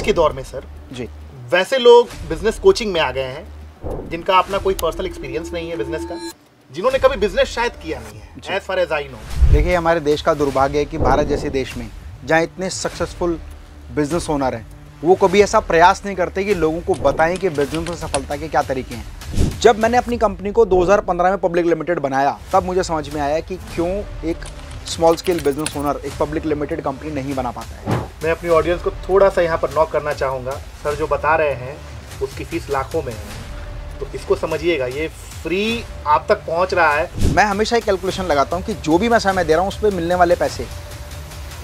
के दौर में सर जी, वैसे लोग बिजनेस कोचिंग में आ गए हैं जिनका अपना कोई पर्सनल एक्सपीरियंस नहीं है बिजनेस का, जिन्होंने कभी बिजनेस शायद किया नहीं है, as far as I know. देखिए हमारे देश का दुर्भाग्य है कि भारत जैसे देश में जहाँ इतने सक्सेसफुल बिजनेस ओनर हैं, वो कभी ऐसा प्रयास नहीं करते कि लोगों को बताएं कि बिजनेस में सफलता के क्या तरीके हैं। जब मैंने अपनी कंपनी को 2015 में पब्लिक लिमिटेड बनाया, तब मुझे समझ में आया कि क्यों एक स्मॉल स्केल बिजनेस ओनर एक पब्लिक लिमिटेड कंपनी नहीं बना पाता है। मैं अपनी ऑडियंस को थोड़ा सा यहाँ पर नॉक करना चाहूँगा। सर जो बता रहे हैं उसकी फीस लाखों में है, तो इसको समझिएगा, ये फ्री आप तक पहुँच रहा है। मैं हमेशा एक कैलकुलेशन लगाता हूँ कि जो भी मैं समय दे रहा हूँ उस पर मिलने वाले पैसे,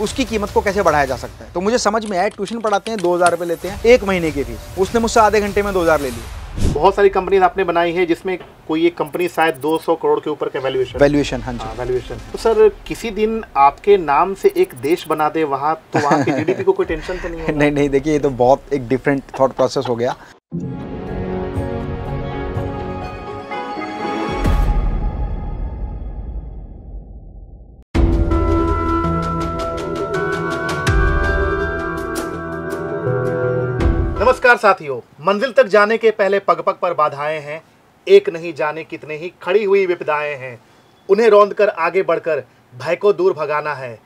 उसकी कीमत को कैसे बढ़ाया जा सकता है। तो मुझे समझ में आया, ट्यूशन पढ़ाते हैं 2000 रुपये लेते हैं, 1 महीने की फीस, उसने मुझसे आधे घंटे में 2000 ले लिए। बहुत सारी कंपनीज आपने बनाई है जिसमें कोई एक कंपनी शायद 200 करोड़ के ऊपर का वैल्यूएशन। हाँ जी, वैल्यूएशन। तो सर किसी दिन आपके नाम से एक देश बना दे वहाँ, तो वहाँ की जीडीपी को कोई टेंशन तो नहीं होगा? नहीं, देखिए ये तो बहुत एक डिफरेंट थॉट प्रोसेस हो गया। नमस्कार साथियों, मंजिल तक जाने के पहले पग पग पर बाधाएं हैं, एक नहीं जाने कितने ही खड़ी हुई विपदाएं हैं, उन्हें रौंद कर आगे बढ़कर भय को दूर भगाना है,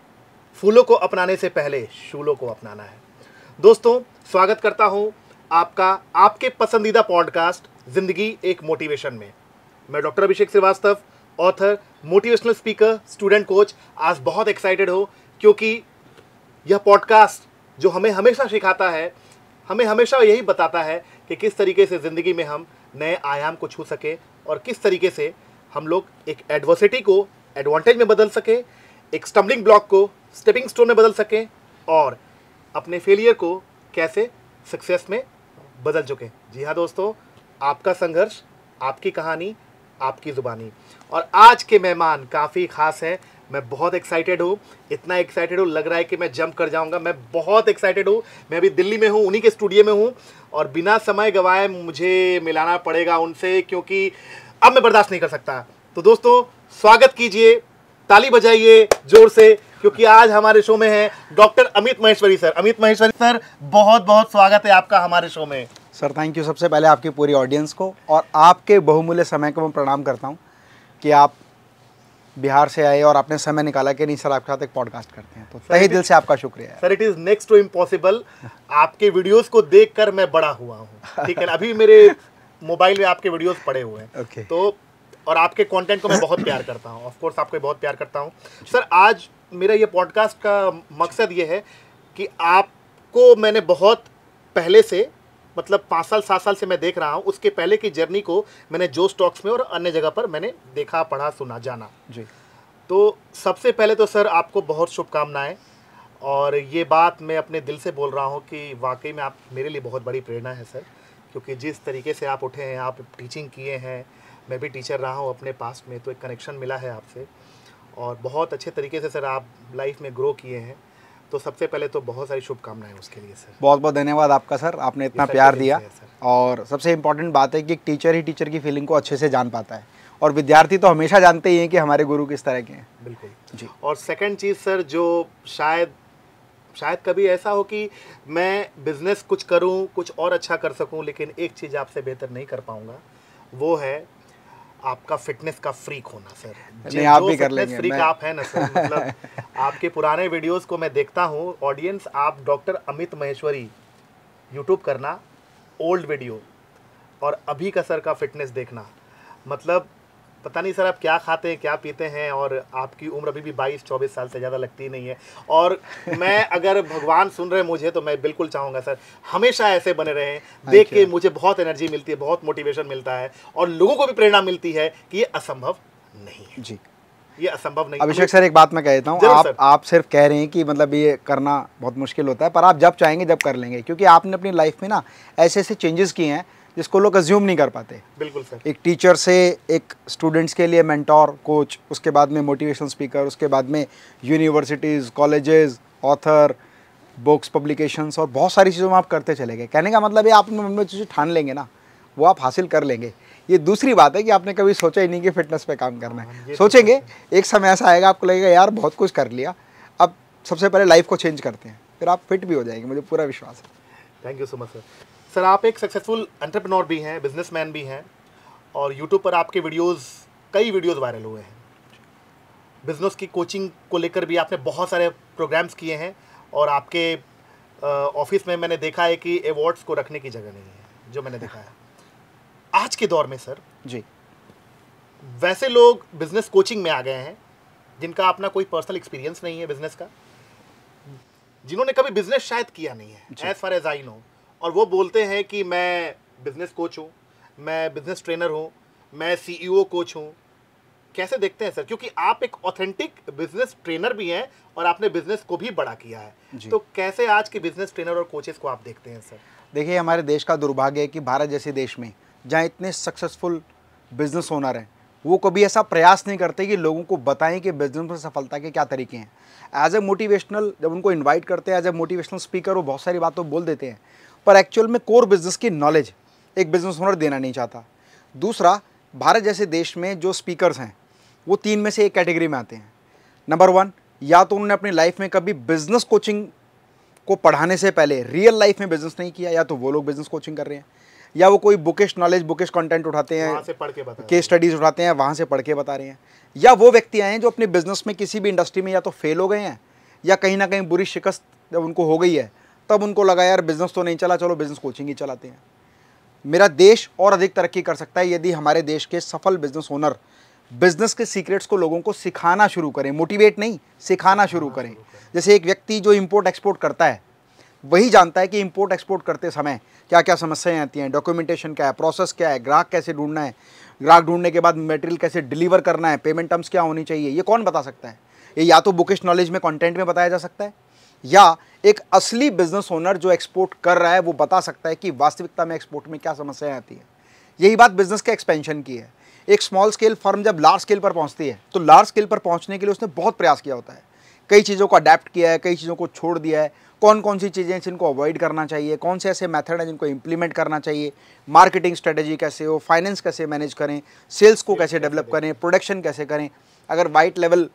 फूलों को अपनाने से पहले शूलों को अपनाना है। दोस्तों स्वागत करता हूं आपका आपके पसंदीदा पॉडकास्ट जिंदगी एक मोटिवेशन में। मैं doctor Abhishek Shrivastava, author, motivational speaker, student coach, आज बहुत एक्साइटेड हो क्योंकि यह पॉडकास्ट जो हमें हमेशा सिखाता है, हमें हमेशा यही बताता है कि किस तरीके से ज़िंदगी में हम नए आयाम को छू सके और किस तरीके से हम लोग एक एडवर्सिटी को एडवांटेज में बदल सके, एक स्टम्बलिंग ब्लॉक को स्टेपिंग स्टोन में बदल सके और अपने फेलियर को कैसे सक्सेस में बदल चुके। जी हाँ दोस्तों, आपका संघर्ष, आपकी कहानी, आपकी ज़ुबानी। और आज के मेहमान काफ़ी ख़ास हैं। मैं बहुत एक्साइटेड हूँ, इतना एक्साइटेड हूँ लग रहा है कि मैं जंप कर जाऊँगा। मैं बहुत एक्साइटेड हूँ। मैं अभी दिल्ली में हूँ, उन्हीं के स्टूडियो में हूँ और बिना समय गंवाए मुझे मिलाना पड़ेगा उनसे, क्योंकि अब मैं बर्दाश्त नहीं कर सकता। तो दोस्तों स्वागत कीजिए, ताली बजाइए जोर से, क्योंकि आज हमारे शो में है doctor Amit Maheshwari sir. Amit Maheshwari sir, बहुत बहुत स्वागत है आपका हमारे शो में। Sir thank you. सबसे पहले आपकी पूरी ऑडियंस को और आपके बहुमूल्य समय को मैं प्रणाम करता हूँ कि आप बिहार से आए और आपने समय निकाला कि नहीं सर आपके साथ एक पॉडकास्ट करते हैं, तो तहे दिल से आपका शुक्रिया है। Sir it is next to impossible. आपके वीडियोस को देखकर मैं बड़ा हुआ हूँ, ठीक है। अभी मेरे मोबाइल में आपके वीडियोस पड़े हुए हैं। Okay. तो और आपके कंटेंट को मैं बहुत प्यार करता हूँ, ऑफ कोर्स आपको बहुत प्यार करता हूँ। सर आज मेरा ये पॉडकास्ट का मकसद ये है कि आपको मैंने बहुत पहले से, मतलब 5 साल 7 साल से मैं देख रहा हूँ, उसके पहले की जर्नी को मैंने जोश टॉक्स में और अन्य जगह पर मैंने देखा, पढ़ा, सुना, जाना जी। तो सबसे पहले तो सर आपको बहुत शुभकामनाएं, और ये बात मैं अपने दिल से बोल रहा हूँ कि वाकई में आप मेरे लिए बहुत बड़ी प्रेरणा है सर, क्योंकि जिस तरीके से आप उठे हैं, आप टीचिंग किए हैं, मैं भी टीचर रहा हूँ अपने पास्ट में, तो एक कनेक्शन मिला है आपसे और बहुत अच्छे तरीके से सर आप लाइफ में ग्रो किए हैं। तो सबसे पहले तो बहुत सारी शुभकामनाएं उसके लिए सर। बहुत बहुत धन्यवाद आपका सर, आपने इतना प्यार दिया। और सबसे इम्पोर्टेंट बात है कि एक टीचर ही टीचर की फीलिंग को अच्छे से जान पाता है, और विद्यार्थी तो हमेशा जानते ही हैं कि हमारे गुरु किस तरह के हैं। बिल्कुल जी। और सेकंड चीज़ सर, जो शायद कभी ऐसा हो कि मैं बिज़नेस कुछ करूं, कुछ और अच्छा कर सकूं, लेकिन एक चीज़ आपसे बेहतर नहीं कर पाऊंगा, वो है आपका फिटनेस का फ्रीक होना सर। नहीं, आप भी कर लेंगे। फ्रीक आप हैं ना सर, मतलब आपके पुराने वीडियोस को मैं देखता हूं। ऑडियंस, आप डॉक्टर अमित महेश्वरी यूट्यूब करना, ओल्ड वीडियो और अभी का सर का फिटनेस देखना, मतलब पता नहीं सर आप क्या खाते हैं, क्या पीते हैं, और आपकी उम्र अभी भी 22-24 साल से ज़्यादा लगती नहीं है। और मैं, अगर भगवान सुन रहे हैं मुझे, तो मैं बिल्कुल चाहूँगा सर हमेशा ऐसे बने रहें। देख के मुझे बहुत एनर्जी मिलती है, बहुत मोटिवेशन मिलता है, और लोगों को भी प्रेरणा मिलती है कि ये असंभव नहीं है। जी, ये असंभव नहीं। अभिषेक सर एक बात मैं कह देता हूँ, आप सिर्फ कह रहे हैं कि मतलब ये करना बहुत मुश्किल होता है, पर आप जब चाहेंगे जब कर लेंगे, क्योंकि आपने अपनी लाइफ में ना ऐसे ऐसे चेंजेस किए हैं जिसको लोग अज्यूम नहीं कर पाते। बिल्कुल सर। एक टीचर से एक स्टूडेंट्स के लिए मेंटोर, कोच, उसके बाद में मोटिवेशनल स्पीकर, उसके बाद में universities, colleges, author, books, publications और बहुत सारी चीज़ों में आप करते चले गए। कहने का मतलब है आप अपने मन में चीज़ें ठान लेंगे ना, वो आप हासिल कर लेंगे। ये दूसरी बात है कि आपने कभी सोचा ही नहीं कि फिटनेस पे काम करना है। सोचेंगे, एक समय ऐसा आएगा आपको लगेगा यार बहुत कुछ कर लिया, अब सबसे पहले लाइफ को चेंज करते हैं, फिर आप फिट भी हो जाएंगे, मुझे पूरा विश्वास है। Thank you so much sir. Sir आप एक सक्सेसफुल एंटरप्रेन्योर भी हैं, बिजनेसमैन भी हैं, और यूट्यूब पर आपके कई वीडियोस वायरल हुए हैं। बिजनेस की कोचिंग को लेकर भी आपने बहुत सारे प्रोग्राम्स किए हैं, और आपके ऑफिस में मैंने देखा है कि अवार्ड्स को रखने की जगह नहीं है, जो मैंने देखा है। आज के दौर में सर जी, वैसे लोग बिजनेस कोचिंग में आ गए हैं जिनका अपना कोई पर्सनल एक्सपीरियंस नहीं है बिजनेस का, जिन्होंने कभी बिजनेस शायद किया नहीं है as far as I know, और वो बोलते हैं कि मैं बिजनेस कोच हूँ, मैं बिजनेस ट्रेनर हूँ, मैं सीईओ कोच हूँ। कैसे देखते हैं सर, क्योंकि आप एक ऑथेंटिक बिजनेस ट्रेनर भी हैं और आपने बिजनेस को भी बड़ा किया है, तो कैसे आज के बिजनेस ट्रेनर और कोचेस को आप देखते हैं सर? देखिए, हमारे देश का दुर्भाग्य है कि भारत जैसे देश में जहाँ इतने सक्सेसफुल बिजनेस ओनर हैं, वो कभी ऐसा प्रयास नहीं करते कि लोगों को बताएं कि बिजनेस में सफलता के क्या तरीके हैं। एज ए मोटिवेशनल, जब उनको इनवाइट करते हैं एज ए मोटिवेशनल स्पीकर, वो बहुत सारी बातों बोल देते हैं, पर एक्चुअल में कोर बिजनेस की नॉलेज एक बिजनेस ओनर देना नहीं चाहता। दूसरा, भारत जैसे देश में जो स्पीकर्स हैं वो 3 में से एक कैटेगरी में आते हैं। नंबर 1, या तो उन्होंने अपनी लाइफ में कभी बिजनेस कोचिंग को पढ़ाने से पहले रियल लाइफ में बिजनेस नहीं किया, या तो वो लोग बिजनेस कोचिंग कर रहे हैं, या वो कोई बुकिश नॉलेज, बुकिश कंटेंट उठाते हैं, वहाँ से पढ़ के बता रहे केस स्टडीज़ उठाते हैं, वहाँ से पढ़ के बता रहे हैं, या वो व्यक्ति आए हैं जो अपने बिजनेस में किसी भी इंडस्ट्री में या तो फेल हो गए हैं, या कहीं ना कहीं बुरी शिकस्त जब उनको हो गई है तब उनको लगा यार बिजनेस तो नहीं चला, चलो बिजनेस कोचिंग ही चलाते हैं। मेरा देश और अधिक तरक्की कर सकता है यदि हमारे देश के सफल बिजनेस ओनर बिजनेस के सीक्रेट्स को लोगों को सिखाना शुरू करें, मोटिवेट नहीं, सिखाना शुरू करें। जैसे एक व्यक्ति जो इंपोर्ट एक्सपोर्ट करता है वही जानता है कि इंपोर्ट एक्सपोर्ट करते समय क्या क्या समस्याएं आती हैं, डॉक्यूमेंटेशन क्या है, प्रोसेस क्या है, ग्राहक कैसे ढूंढना है, ग्राहक ढूंढने के बाद मटेरियल कैसे डिलीवर करना है, पेमेंट टर्म्स क्या होनी चाहिए, ये कौन बता सकता है? ये या तो बुकिश नॉलेज में, कंटेंट में बताया जा सकता है, या एक असली बिजनेस ओनर जो एक्सपोर्ट कर रहा है वो बता सकता है कि वास्तविकता में एक्सपोर्ट में क्या समस्याएं आती हैं। यही बात बिजनेस के एक्सपेंशन की है। एक स्मॉल स्केल फर्म जब लार्ज स्केल पर पहुंचती है तो लार्ज स्केल पर पहुंचने के लिए उसने बहुत प्रयास किया होता है, कई चीज़ों को अडेप्ट किया है, कई चीज़ों को छोड़ दिया है, कौन कौन सी चीज़ें जिनको अवॉइड करना चाहिए, कौन से ऐसे मेथड हैं जिनको इंप्लीमेंट करना चाहिए, मार्केटिंग स्ट्रेटेजी कैसे हो, फाइनेंस कैसे मैनेज करें, सेल्स को कैसे डेवलप करें, प्रोडक्शन कैसे करें, अगर वाइट लेवल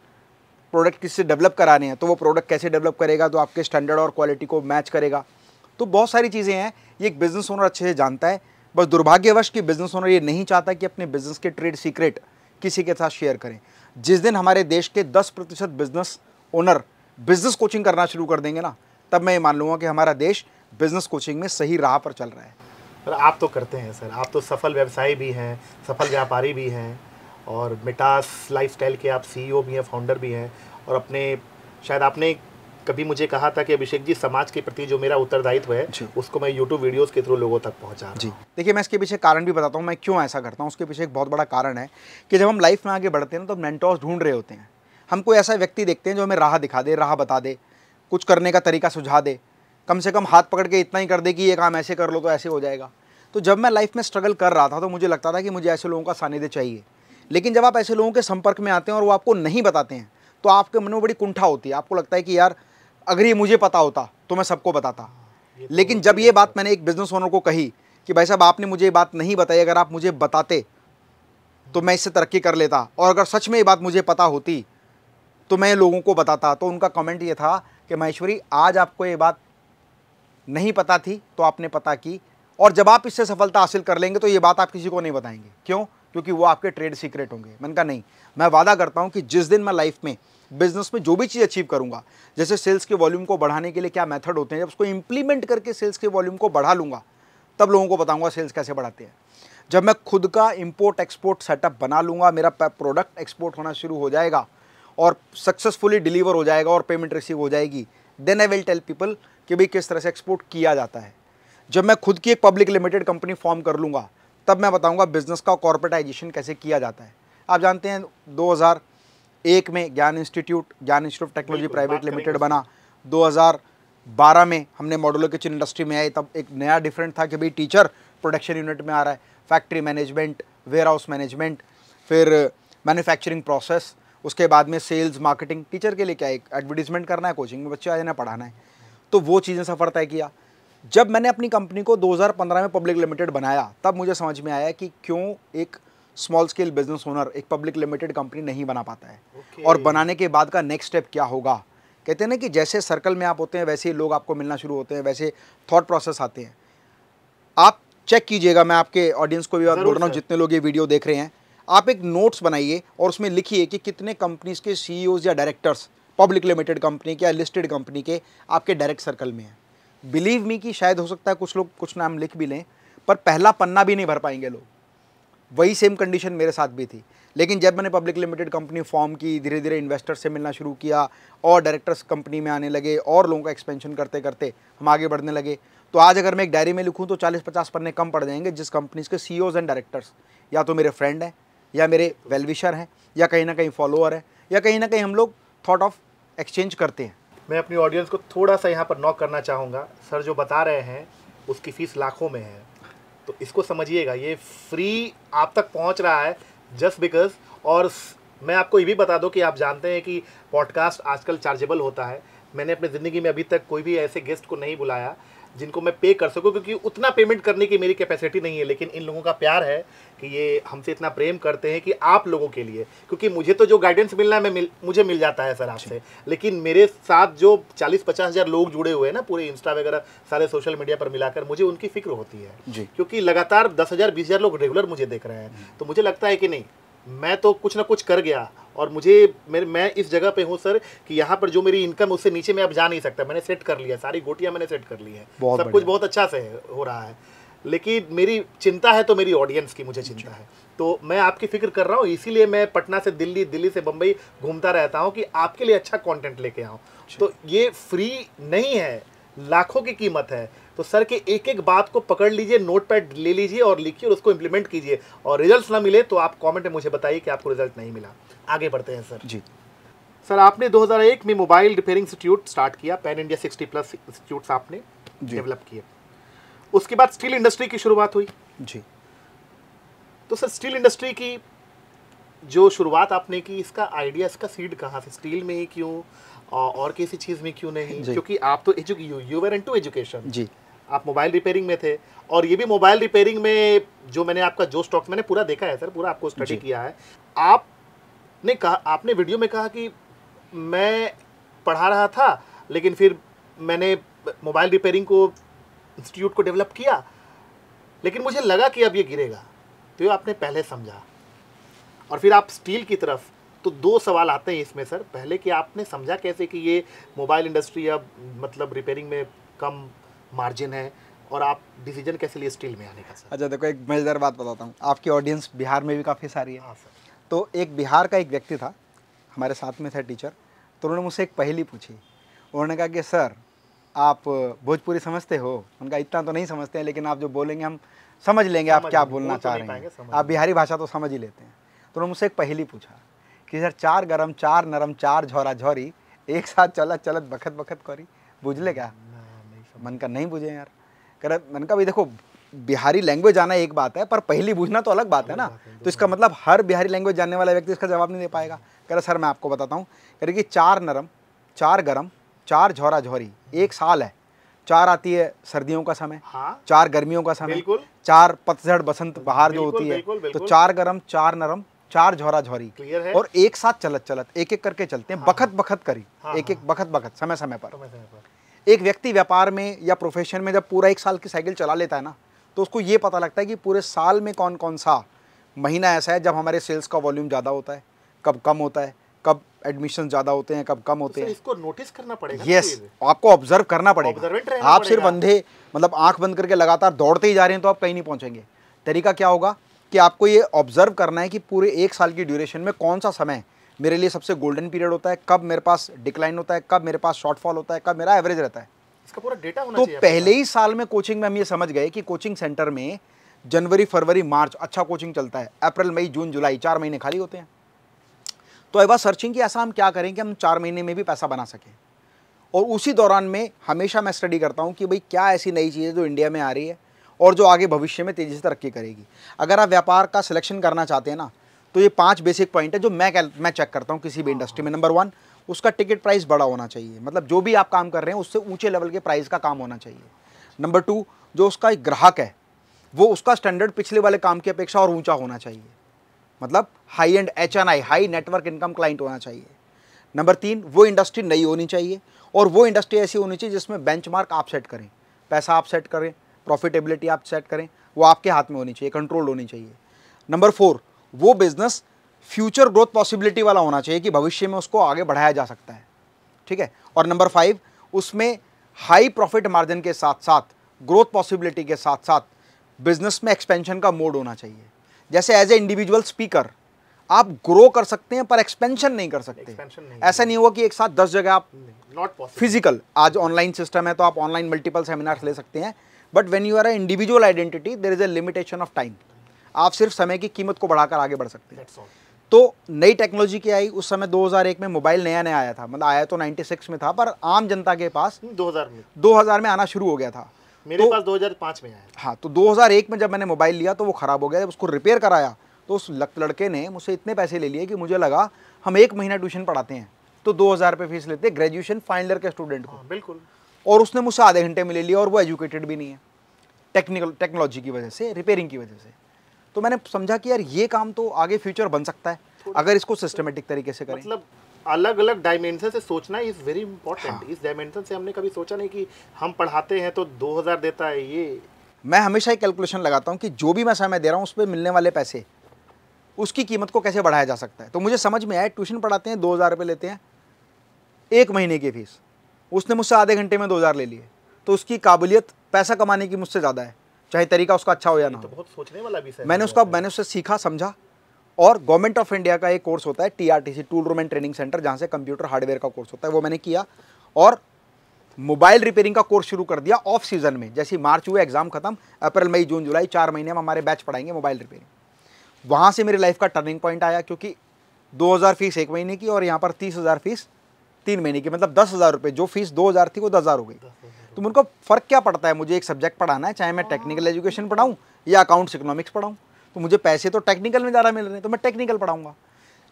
प्रोडक्ट किससे डेवलप कराने हैं तो वो प्रोडक्ट कैसे डेवलप करेगा तो आपके स्टैंडर्ड और क्वालिटी को मैच करेगा। तो बहुत सारी चीज़ें हैं, ये एक बिजनेस ओनर अच्छे से जानता है। बस दुर्भाग्यवश कि बिजनेस ओनर ये नहीं चाहता कि अपने बिजनेस के ट्रेड सीक्रेट किसी के साथ शेयर करें। जिस दिन हमारे देश के 10% बिजनेस ओनर बिजनेस कोचिंग करना शुरू कर देंगे ना, तब मैं ये मान लूँगा कि हमारा देश बिजनेस कोचिंग में सही राह पर चल रहा है। सर आप तो करते हैं सर, आप तो सफल व्यवसायी भी हैं, सफल व्यापारी भी हैं, और मिटास लाइफस्टाइल के आप सीईओ भी हैं, फाउंडर भी हैं, और अपने शायद आपने कभी मुझे कहा था कि अभिषेक जी, समाज के प्रति जो मेरा उत्तरदायित्व है उसको मैं यूट्यूब वीडियोस के थ्रू लोगों तक पहुंचा रहा हूं। देखिए, मैं इसके पीछे कारण भी बताता हूं, मैं क्यों ऐसा करता हूं। उसके पीछे एक बहुत बड़ा कारण है कि जब हम लाइफ में आगे बढ़ते हैं ना तो मेंटोर्स ढूंढ रहे होते हैं। हम कोई ऐसा व्यक्ति देखते हैं जो हमें राह दिखा दे, राह बता दे, कुछ करने का तरीका सुझा दे, कम से कम हाथ पकड़ के इतना ही कर दे कि ये काम ऐसे कर लो तो ऐसे हो जाएगा। तो जब मैं लाइफ में स्ट्रगल कर रहा था तो मुझे लगता था कि मुझे ऐसे लोगों का सानिध्य चाहिए। लेकिन जब आप ऐसे लोगों के संपर्क में आते हैं और वो आपको नहीं बताते हैं तो आपके मन में बड़ी कुंठा होती है। आपको लगता है कि यार अगर ये मुझे पता होता तो मैं सबको बताता। लेकिन जब ये बात मैंने एक बिजनेस ओनर को कही कि भाई साहब आपने मुझे ये बात नहीं बताई, अगर आप मुझे बताते तो मैं इससे तरक्की कर लेता, और अगर सच में ये बात मुझे पता होती तो मैं लोगों को बताता। तो उनका कमेंट ये था कि महेश्वरी, आज आपको ये बात नहीं पता थी तो आपने पता की, और जब आप इससे सफलता हासिल कर लेंगे तो ये बात आप किसी को नहीं बताएंगे। क्यों? क्योंकि वो आपके ट्रेड सीक्रेट होंगे। मैंने कहा नहीं, मैं वादा करता हूँ कि जिस दिन मैं लाइफ में बिजनेस में जो भी चीज़ अचीव करूँगा, जैसे सेल्स के वॉल्यूम को बढ़ाने के लिए क्या मेथड होते हैं, जब उसको इंप्लीमेंट करके सेल्स के वॉल्यूम को बढ़ा लूँगा तब लोगों को बताऊँगा सेल्स कैसे बढ़ाते हैं। जब मैं खुद का इंपोर्ट एक्सपोर्ट सेटअप बना लूँगा, मेरा प्रोडक्ट एक्सपोर्ट होना शुरू हो जाएगा और सक्सेसफुली डिलीवर हो जाएगा और पेमेंट रिसीव हो जाएगी, then I will tell people कि भाई किस तरह से एक्सपोर्ट किया जाता है। जब मैं खुद की एक पब्लिक लिमिटेड कंपनी फॉर्म कर लूँगा तब मैं बताऊँगा बिजनेस का कॉर्पोरेटाइजेशन कैसे किया जाता है। आप जानते हैं 2001 में ज्ञान institute of technology private limited बना। 2012 में हमने मॉड्यूलर किचन इंडस्ट्री में आए, तब एक नया डिफरेंट था कि भाई टीचर प्रोडक्शन यूनिट में आ रहा है, factory management, warehouse management, फिर मैन्युफैक्चरिंग प्रोसेस, उसके बाद में सेल्स मार्केटिंग। टीचर के लिए क्या, एक एडवर्टीजमेंट करना है, कोचिंग में बच्चे आ जाना, पढ़ाना है। तो वो चीज़ें सफ़र तय किया। जब मैंने अपनी कंपनी को 2015 में पब्लिक लिमिटेड बनाया तब मुझे समझ में आया कि क्यों एक स्मॉल स्केल बिजनेस ओनर एक पब्लिक लिमिटेड कंपनी नहीं बना पाता है, और बनाने के बाद का नेक्स्ट स्टेप क्या होगा, कहते हैं ना कि जैसे सर्कल में आप होते हैं वैसे ही लोग आपको मिलना शुरू होते हैं, वैसे थॉट प्रोसेस आते हैं। आप चेक कीजिएगा, मैं आपके ऑडियंस को भी बात बोल रहा हूँ, जितने लोग ये वीडियो देख रहे हैं, आप एक नोट्स बनाइए और उसमें लिखिए कि कितने कंपनीज के सीईओज या डायरेक्टर्स पब्लिक लिमिटेड कंपनी के या लिस्टेड कंपनी के आपके डायरेक्ट सर्कल में हैं। बिलीव मी कि शायद हो सकता है कुछ लोग कुछ नाम लिख भी लें, पर पहला पन्ना भी नहीं भर पाएंगे लोग। वही सेम कंडीशन मेरे साथ भी थी। लेकिन जब मैंने पब्लिक लिमिटेड कंपनी फॉर्म की, धीरे धीरे इन्वेस्टर्स से मिलना शुरू किया और डायरेक्टर्स कंपनी में आने लगे और लोगों का एक्सपेंशन करते करते हम आगे बढ़ने लगे। तो आज अगर मैं एक डायरी में लिखूं तो 40-50 पन्ने कम पड़ जाएंगे, जिस कंपनीज के सीईओज एंड डायरेक्टर्स या तो मेरे फ्रेंड हैं, या मेरे वेलविशर हैं, या कहीं ना कहीं फॉलोअर है, या कहीं ना कहीं हम लोग थॉट ऑफ एक्सचेंज करते हैं। मैं अपनी ऑडियंस को थोड़ा सा यहाँ पर नॉक करना चाहूँगा। सर जो बता रहे हैं उसकी फ़ीस लाखों में है, तो इसको समझिएगा, ये फ्री आप तक पहुँच रहा है जस्ट बिकॉज। और मैं आपको ये भी बता दूं कि आप जानते हैं कि पॉडकास्ट आजकल चार्जेबल होता है। मैंने अपनी ज़िंदगी में अभी तक कोई भी ऐसे गेस्ट को नहीं बुलाया जिनको मैं पे कर सकूं, क्योंकि उतना पेमेंट करने की मेरी कैपेसिटी नहीं है। लेकिन इन लोगों का प्यार है कि ये हमसे इतना प्रेम करते हैं कि आप लोगों के लिए, क्योंकि मुझे तो जो गाइडेंस मिलना है मुझे मिल जाता है सर आपसे, लेकिन मेरे साथ जो 40-50 हज़ार लोग जुड़े हुए हैं ना, पूरे इंस्टा वगैरह सारे सोशल मीडिया पर मिलाकर, मुझे उनकी फिक्र होती है। क्योंकि लगातार 10,000 20,000 लोग रेगुलर मुझे देख रहे हैं, तो मुझे लगता है कि नहीं, मैं तो कुछ ना कुछ कर गया। और मैं इस जगह पे हूँ सर कि यहाँ पर जो मेरी इनकम उससे नीचे मैं अब जा नहीं सकता। मैंने सेट कर लिया, सारी गोटियाँ मैंने सेट कर ली है, सब कुछ बहुत अच्छा से हो रहा है। लेकिन मेरी चिंता है तो मेरी ऑडियंस की मुझे चिंता है, तो मैं आपकी फिक्र कर रहा हूँ। इसीलिए मैं पटना से दिल्ली, दिल्ली से बम्बई घूमता रहता हूँ कि आपके लिए अच्छा कंटेंट लेके आऊँ। तो ये फ्री नहीं है, लाखों की कीमत है। तो सर के एक एक बात को पकड़ लीजिए, नोटपैड ले लीजिए और लिखिए और उसको इंप्लीमेंट कीजिए। और रिजल्ट्स ना मिले तो आप कमेंट में मुझे बताइए कि आपको रिजल्ट नहीं मिला। आगे बढ़ते हैं सर। जी सर, आपने 2001 में मोबाइल रिपेयरिंग इंस्टीट्यूट स्टार्ट किया, पैन इंडिया 60+ इंस्टीट्यूट्स आपने डेवलप किए। उसके बाद स्टील इंडस्ट्री की शुरुआत हुई। जी। तो सर स्टील इंडस्ट्री की जो शुरुआत आपने की, इसका आइडिया, इसका सीड कहाँ से? स्टील में ही क्यों और किसी चीज़ में क्यों नहीं? क्योंकि आप तो यू वर इनटू एजुकेशन। जी। आप मोबाइल रिपेयरिंग में थे, और ये भी मोबाइल रिपेयरिंग में जो मैंने आपका जो स्टॉक्स मैंने पूरा देखा है सर, पूरा आपको स्टडी किया है। आपने वीडियो में कहा कि मैं पढ़ा रहा था, लेकिन फिर मैंने मोबाइल रिपेयरिंग को इंस्टीट्यूट को डेवलप किया, लेकिन मुझे लगा कि अब ये गिरेगा। तो ये आपने पहले समझा और फिर आप स्टील की तरफ। तो दो सवाल आते हैं इसमें सर। पहले कि आपने समझा कैसे कि ये मोबाइल इंडस्ट्री अब मतलब रिपेयरिंग में कम मार्जिन है, और आप डिसीजन कैसे लिए स्टील में आने का सर? अच्छा देखो, एक मज़ेदार बात बताता हूँ। आपकी ऑडियंस बिहार में भी काफ़ी सारी है। हाँ सर। तो एक बिहार का एक व्यक्ति था, हमारे साथ में था टीचर। तो उन्होंने मुझसे एक पहेली पूछी। उन्होंने कहा कि सर आप भोजपुरी समझते हो? उनका इतना तो नहीं समझते हैं, लेकिन आप जो बोलेंगे हम समझ लेंगे आप क्या बोलना चाह रहे हैं। आप बिहारी भाषा तो समझ ही लेते हैं। तो उन्होंने मुझसे एक पहेली पूछा कि सर 4 गरम 4 नरम 4 झोरा झोरी, एक साथ चलत चलत बखत बखत करी, बुझले क्या? मन का नहीं बुझे यार। कह रहा, मन का भी देखो, बिहारी लैंग्वेज आना एक बात है, पर पहली बूझना तो अलग बात है ना। तो इसका मतलब हर बिहारी लैंग्वेज जानने वाला व्यक्ति इसका जवाब नहीं दे पाएगा। कह रहा सर मैं आपको बताता हूँ। कह रही कि 4 नरम 4 गरम 4 झोरा झोरी, एक साल है। 4 आती है सर्दियों का समय, 4 गर्मियों का समय, 4 पतझड़ बसंत बहार जो होती है। तो 4 गरम 4 नरम 4 झोरा झोरी, और एक साथ चलत चलत एक एक करके चलते हैं, बखत बखत करी, एक एक बखत बखत समय समय पर। एक व्यक्ति व्यापार में या प्रोफेशन में जब पूरा एक साल की साइकिल चला लेता है ना, तो उसको ये पता लगता है कि पूरे साल में कौन कौन सा महीना ऐसा है जब हमारे सेल्स का वॉल्यूम ज़्यादा होता है, कब कम होता है, कब एडमिशन ज़्यादा होते हैं, कब कम होते हैं। इसको नोटिस करना पड़ेगा। यस, आपको ऑब्जर्व करना पड़ेगा। आप सिर्फ अंधे मतलब आंख बंद करके लगातार दौड़ते ही जा रहे हैं तो आप कहीं नहीं पहुंचेंगे। तरीका क्या होगा कि आपको ये ऑब्जर्व करना है कि पूरे एक साल की ड्यूरेशन में कौन सा समय मेरे लिए सबसे गोल्डन पीरियड होता है, कब मेरे पास डिक्लाइन होता है, कब मेरे पास शॉर्टफॉल होता है, कब मेरा एवरेज रहता है। इसका पूरा डेटा होना चाहिए। तो पहले ही साल में कोचिंग में हम ये समझ गए कि कोचिंग सेंटर में जनवरी फरवरी मार्च अच्छा कोचिंग चलता है, अप्रैल मई जून जुलाई 4 महीने खाली होते हैं। तो आई वाज सर्चिंग कि ऐसा हम क्या करें कि हम 4 महीने में भी पैसा बना सकें। और उसी दौरान में हमेशा मैं स्टडी करता हूँ कि भाई क्या ऐसी नई चीज़ है जो इंडिया में आ रही है और जो आगे भविष्य में तेज़ी से तरक्की करेगी। अगर आप व्यापार का सिलेक्शन करना चाहते हैं ना, तो ये 5 बेसिक पॉइंट है जो मैं चेक करता हूँ किसी भी इंडस्ट्री में। नंबर 1, उसका टिकट प्राइस बड़ा होना चाहिए, मतलब जो भी आप काम कर रहे हैं उससे ऊंचे लेवल के प्राइस का काम होना चाहिए। नंबर 2, जो उसका एक ग्राहक है वो उसका स्टैंडर्ड पिछले वाले काम की अपेक्षा और ऊंचा होना चाहिए, मतलब high and HNI high network income client होना चाहिए। नंबर 3, वो इंडस्ट्री नई होनी चाहिए और वो इंडस्ट्री ऐसी होनी चाहिए जिसमें बेंचमार्क आप सेट करें, पैसा आप सेट करें, प्रॉफिटेबिलिटी आप सेट करें, वो आपके हाथ में होनी चाहिए, कंट्रोल होनी चाहिए। नंबर 4, वो बिजनेस फ्यूचर ग्रोथ पॉसिबिलिटी वाला होना चाहिए कि भविष्य में उसको आगे बढ़ाया जा सकता है, ठीक है। और नंबर 5, उसमें हाई प्रॉफिट मार्जिन के साथ साथ ग्रोथ पॉसिबिलिटी के साथ साथ बिजनेस में एक्सपेंशन का मोड होना चाहिए। जैसे एज ए इंडिविजुअल स्पीकर आप ग्रो कर सकते हैं पर एक्सपेंशन नहीं कर सकते। ऐसा नहीं हुआ कि एक साथ 10 जगह आप नॉट पॉसिबल। फिजिकल, आज ऑनलाइन सिस्टम है तो आप ऑनलाइन मल्टीपल सेमिनार्स ले सकते हैं, but when you are a individual identity there is a limitation of time. आप सिर्फ समय की कीमत को बढ़ाकर आगे बढ़ सकते हैं। तो नई टेक्नोलॉजी की आई, उस समय 2001 में मोबाइल नया नया आया था, मतलब आया तो 96 में था पर आम जनता के पास 2000 में आना शुरू हो गया था। मेरे पास 2005 में आया। हाँ, तो 2001 में जब मैंने मोबाइल लिया तो वो ख़राब हो गया। जब उसको रिपेयर कराया तो उस लड़के ने मुझसे इतने पैसे ले लिए कि मुझे लगा हम 1 महीना ट्यूशन पढ़ाते हैं तो 2000 रुपये फीस लेते हैं ग्रेजुएशन फाइनल ईयर के स्टूडेंट को। बिल्कुल। और उसने मुझसे आधे घंटे में ले लिया और वो एजुकेटेड भी नहीं है टेक्नोलॉजी की वजह से, रिपेयरिंग की वजह से। तो मैंने समझा कि यार ये काम तो आगे फ्यूचर बन सकता है अगर इसको सिस्टमेटिक तरीके से करें। मतलब अलग अलग डायमेंशन से सोचना इज वेरी इंपॉर्टेंट। इस डायमेंशन से हमने कभी सोचा नहीं कि हम पढ़ाते हैं तो 2000 देता है। ये मैं हमेशा एक कैलकुलेशन लगाता हूँ कि जो भी मैं समय दे रहा हूँ उस पर मिलने वाले पैसे, उसकी कीमत को कैसे बढ़ाया जा सकता है। तो मुझे समझ में आया, ट्यूशन पढ़ाते हैं 2000 रुपये लेते हैं 1 महीने की फीस, उसने मुझसे आधे घंटे में 2000 ले लिए, तो उसकी काबिलियत पैसा कमाने की मुझसे ज़्यादा है, चाहे तरीका उसका अच्छा हो या ना हो। तो बहुत सोचने वाला विषय है। मैंने उससे सीखा, समझा। और गवर्नमेंट ऑफ इंडिया का एक कोर्स होता है TRTC, tool room and training centre, जहाँ से कंप्यूटर हार्डवेयर का कोर्स होता है, वो मैंने किया। और मोबाइल रिपेयरिंग का कोर्स शुरू कर दिया ऑफ सीजन में। जैसे मार्च हुए, एग्जाम खत्म, अप्रैल मई जून जुलाई 4 महीने में हमारे बैच पढ़ाएंगे मोबाइल रिपेयरिंग। वहाँ से मेरी लाइफ का टर्निंग पॉइंट आया, क्योंकि 2000 फीस 1 महीने की और यहाँ पर 30,000 फीस 3 महीने की, मतलब 10,000 रुपये। जो फीस 2000 थी वो 10,000 हो गई। तो उनको फ़र्क क्या पड़ता है, मुझे एक सब्जेक्ट पढ़ाना है, चाहे मैं टेक्निकल एजुकेशन पढ़ाऊँ या अकाउंट्स इकोनॉमिक्स पढ़ाऊँ, तो मुझे पैसे तो टेक्निकल में ज़्यादा मिल रहे हैं तो मैं टेक्निकल पढ़ाऊँगा।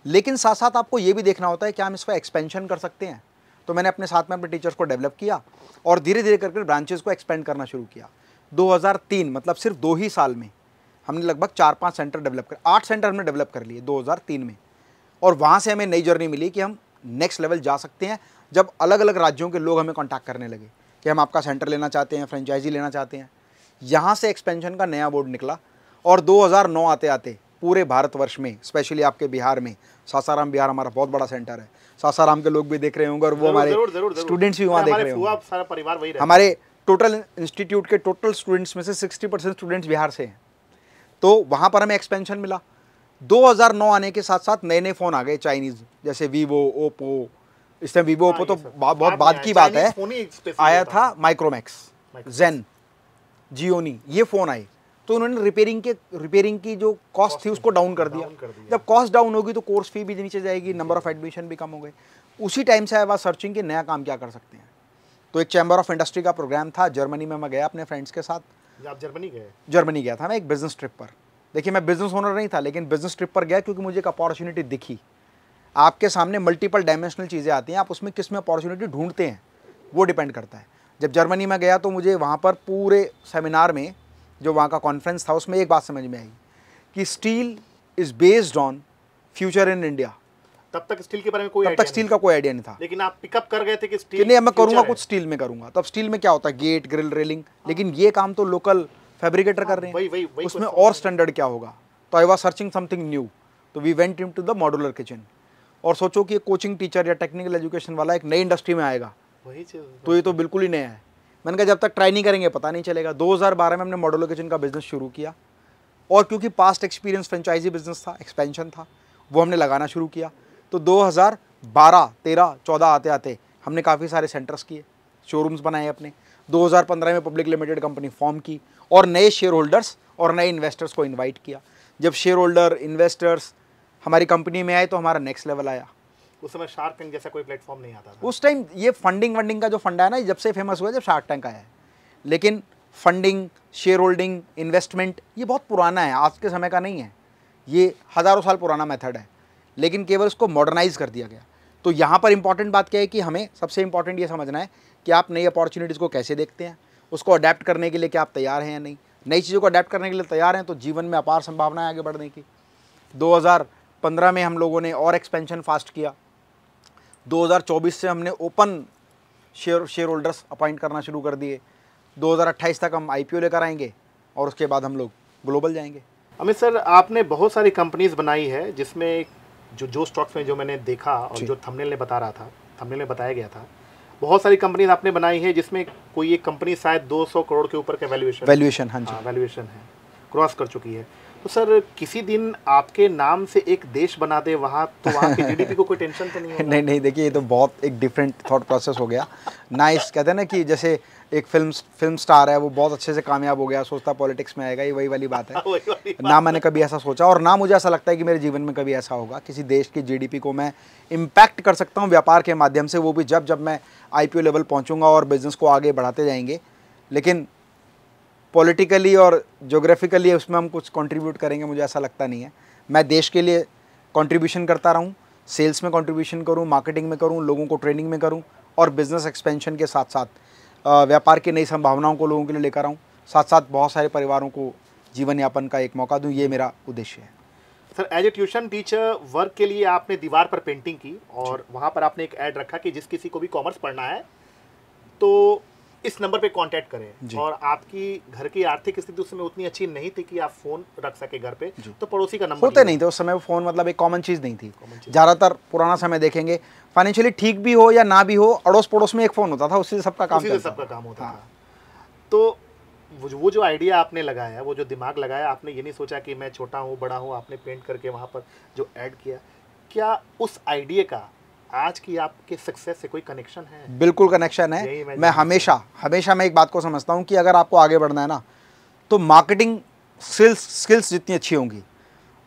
लेकिन साथ साथ आपको ये भी देखना होता है कि हम इसका एक्सपेंशन कर सकते हैं। तो मैंने अपने साथ में अपने टीचर्स को डेवलप किया और धीरे धीरे करके ब्रांचेस को एक्सपेंड करना शुरू किया। 2003, मतलब सिर्फ 2 ही साल में हमने लगभग 4-5 सेंटर डेवलप कर, 8 सेंटर हमने डेवलप कर लिए 2003 में। और वहाँ से हमें नई जर्नी मिली कि हम नेक्स्ट लेवल जा सकते हैं, जब अलग अलग राज्यों के लोग हमें कॉन्टैक्ट करने लगे कि हम आपका सेंटर लेना चाहते हैं, फ्रेंचाइजी लेना चाहते हैं। यहाँ से एक्सपेंशन का नया बोर्ड निकला। और 2009 आते आते पूरे भारतवर्ष में, स्पेशली आपके बिहार में, सासाराम बिहार हमारा बहुत बड़ा सेंटर है, सासाराम के लोग भी देख रहे होंगे और वो हमारे स्टूडेंट्स भी वहाँ देख रहे होंगे। सारा परिवार वही रहता है। हमारे टोटल इंस्टीट्यूट के टोटल स्टूडेंट्स में से 60% स्टूडेंट्स बिहार से हैं। तो वहाँ पर हमें एक्सपेंशन मिला। 2009 आने के साथ साथ नए नए फ़ोन आ गए चाइनीज़, जैसे वीवो, ओप्पो। इस टाइम वीवो ओप्पो तो बहुत बाद की बात है, आया था माइक्रोमैक्स, जेन, जियोनी, ये फ़ोन आए। तो उन्होंने रिपेयरिंग की जो कॉस्ट थी उसको डाउन कर दिया। जब कॉस्ट डाउन होगी तो कोर्स फी भी नीचे जाएगी, नंबर ऑफ एडमिशन भी कम हो गए। उसी टाइम से आया बात सर्चिंग कि नया काम क्या कर सकते हैं। तो एक चैम्बर ऑफ इंडस्ट्री का प्रोग्राम था, जर्मनी में मैं गया अपने फ्रेंड्स के साथ। आप जर्मनी गए? जर्मनी गया था मैं एक बिजनेस ट्रिप पर। देखिए, मैं बिजनेस ओनर नहीं था, लेकिन बिजनेस ट्रिप पर गया क्योंकि मुझे एक अपॉर्चुनिटी दिखी। आपके सामने मल्टीपल डायमेंशनल चीज़ें आती हैं, आप उसमें किस में अपॉर्चुनिटी ढूंढते हैं वो डिपेंड करता है। जब जर्मनी में गया तो मुझे वहाँ पर पूरे सेमिनार में, जो वहाँ का कॉन्फ्रेंस था, उसमें एक बात समझ में आई कि steel is based on future in India. तब तक स्टील के बारे में कोई तब तक स्टील का कोई आइडिया नहीं था। लेकिन आप पिकअप कर गए थे कि स्टील कि नहीं, मैं करूँगा कुछ स्टील में करूँगा। तब स्टील में क्या होता है, गेट, ग्रिल, रेलिंग, लेकिन ये काम तो लोकल फैब्रिकेटर कर रहे हैं, उसमें और स्टैंडर्ड क्या होगा। तो I was searching something new. तो we went into the modular kitchen. और सोचो कि एक कोचिंग टीचर या टेक्निकल एजुकेशन वाला एक नई इंडस्ट्री में आएगा, तो ये तो बिल्कुल ही नया है। मैंने कहा जब तक ट्राई नहीं करेंगे पता नहीं चलेगा। 2012 में हमने मॉड्यूलर किचन का बिजनेस शुरू किया। और क्योंकि पास्ट एक्सपीरियंस फ्रेंचाइजी बिजनेस था, एक्सपेंशन था, वो हमने लगाना शुरू किया। तो 2012, 13, 14 आते आते हमने काफ़ी सारे सेंटर्स किए, शोरूम्स बनाए अपने। 2015 में पब्लिक लिमिटेड कंपनी फॉर्म की और नए शेयर होल्डर्स और नए इन्वेस्टर्स को इन्वाइट किया। जब शेयर होल्डर, इन्वेस्टर्स हमारी कंपनी में आए तो हमारा नेक्स्ट लेवल आया। उस समय शार्क टैंक जैसा कोई प्लेटफॉर्म नहीं आता था। उस टाइम ये फंडिंग का जो फंडा है ना, जब से फेमस हुआ जब शार्क टैंक आया है। लेकिन फंडिंग, शेयर होल्डिंग, इन्वेस्टमेंट ये बहुत पुराना है, आज के समय का नहीं है। ये हज़ारों साल पुराना मेथड है, लेकिन केवल उसको मॉडर्नाइज कर दिया गया। तो यहाँ पर इंपॉर्टेंट बात क्या है कि हमें सबसे इंपॉर्टेंट ये समझना है कि आप नई अपॉर्चुनिटीज़ को कैसे देखते हैं, उसको अडेप्ट करने के लिए क्या आप तैयार हैं या नहीं। नई चीज़ों को अडेप्ट करने के लिए तैयार हैं तो जीवन में अपार संभावनाएं आगे बढ़ने की। 2015 में हम लोगों ने और एक्सपेंशन फास्ट किया। 2024 से हमने ओपन शेयर होल्डर्स अपॉइंट करना शुरू कर दिए। 2028 तक हम IPO लेकर आएंगे और उसके बाद हम लोग ग्लोबल जाएंगे। अमित सर, आपने बहुत सारी कंपनीज बनाई है, जिसमें जो स्टॉक्स में जो मैंने देखा और जो थंबनेल ने बता रहा था, थंबनेल में बताया गया था, बहुत सारी कंपनीज आपने बनाई है जिसमें कोई एक कंपनी शायद 200 करोड़ के ऊपर का वैल्यूएशन हाँ जी, वैल्यूएशन है, क्रॉस कर चुकी है। तो सर, किसी दिन आपके नाम से एक देश बना दे वहाँ, तो वहाँ की GDP को कोई टेंशन तो नहीं होगा? नहीं, देखिए ये तो बहुत एक डिफरेंट थॉट प्रोसेस हो गया। नाइस, कहते हैं ना कि जैसे एक फिल्म स्टार है, वो बहुत अच्छे से कामयाब हो गया, सोचता पॉलिटिक्स में आएगा, ये वही वाली बात है। ना मैंने कभी ऐसा सोचा और ना मुझे ऐसा लगता है कि मेरे जीवन में कभी ऐसा होगा। किसी देश की GDP को मैं इम्पैक्ट कर सकता हूँ व्यापार के माध्यम से, वो भी जब मैं IPO लेवल पहुँचूंगा और बिजनेस को आगे बढ़ाते जाएंगे। लेकिन पॉलिटिकली और जोग्राफिकली उसमें हम कुछ कंट्रीब्यूट करेंगे, मुझे ऐसा लगता नहीं है। मैं देश के लिए कंट्रीब्यूशन करता रहूं, सेल्स में कंट्रीब्यूशन करूं, मार्केटिंग में करूं, लोगों को ट्रेनिंग में करूं और बिजनेस एक्सपेंशन के साथ साथ व्यापार की नई संभावनाओं को लोगों के लिए लेकर आऊं, साथ साथ बहुत सारे परिवारों को जीवन यापन का एक मौका दूं, ये मेरा उद्देश्य है। Sir, as a tuition teacher work के लिए आपने दीवार पर पेंटिंग की और वहाँ पर आपने एक ऐड रखा कि जिस किसी को भी कॉमर्स पढ़ना है तो इस नंबर पे कांटेक्ट करें। और आपकी घर की आर्थिक स्थिति उस समय उतनी अच्छी नहीं थी कि आप फोन रख सके घर पे, तो पड़ोसी का नंबर होते नहीं थे उस समय। फोन मतलब एक कॉमन चीज़ नहीं थी। ज़्यादातर पुराना समय देखेंगे, फाइनेंशियली ठीक भी हो या ना भी हो, अड़ोस पड़ोस में एक फ़ोन होता था, उससे सबका काम होता था। तो वो जो आइडिया आपने लगाया, वो जो दिमाग लगाया, आपने ये नहीं सोचा कि मैं छोटा हूँ बड़ा हूँ, आपने पेंट करके वहाँ पर जो ऐड किया, क्या उस आइडिया का आज की आपके सक्सेस से कोई कनेक्शन है? बिल्कुल कनेक्शन है। मैं हमेशा मैं एक बात को समझता हूँ कि अगर आपको आगे बढ़ना है ना, तो मार्केटिंग स्किल्स जितनी अच्छी होंगी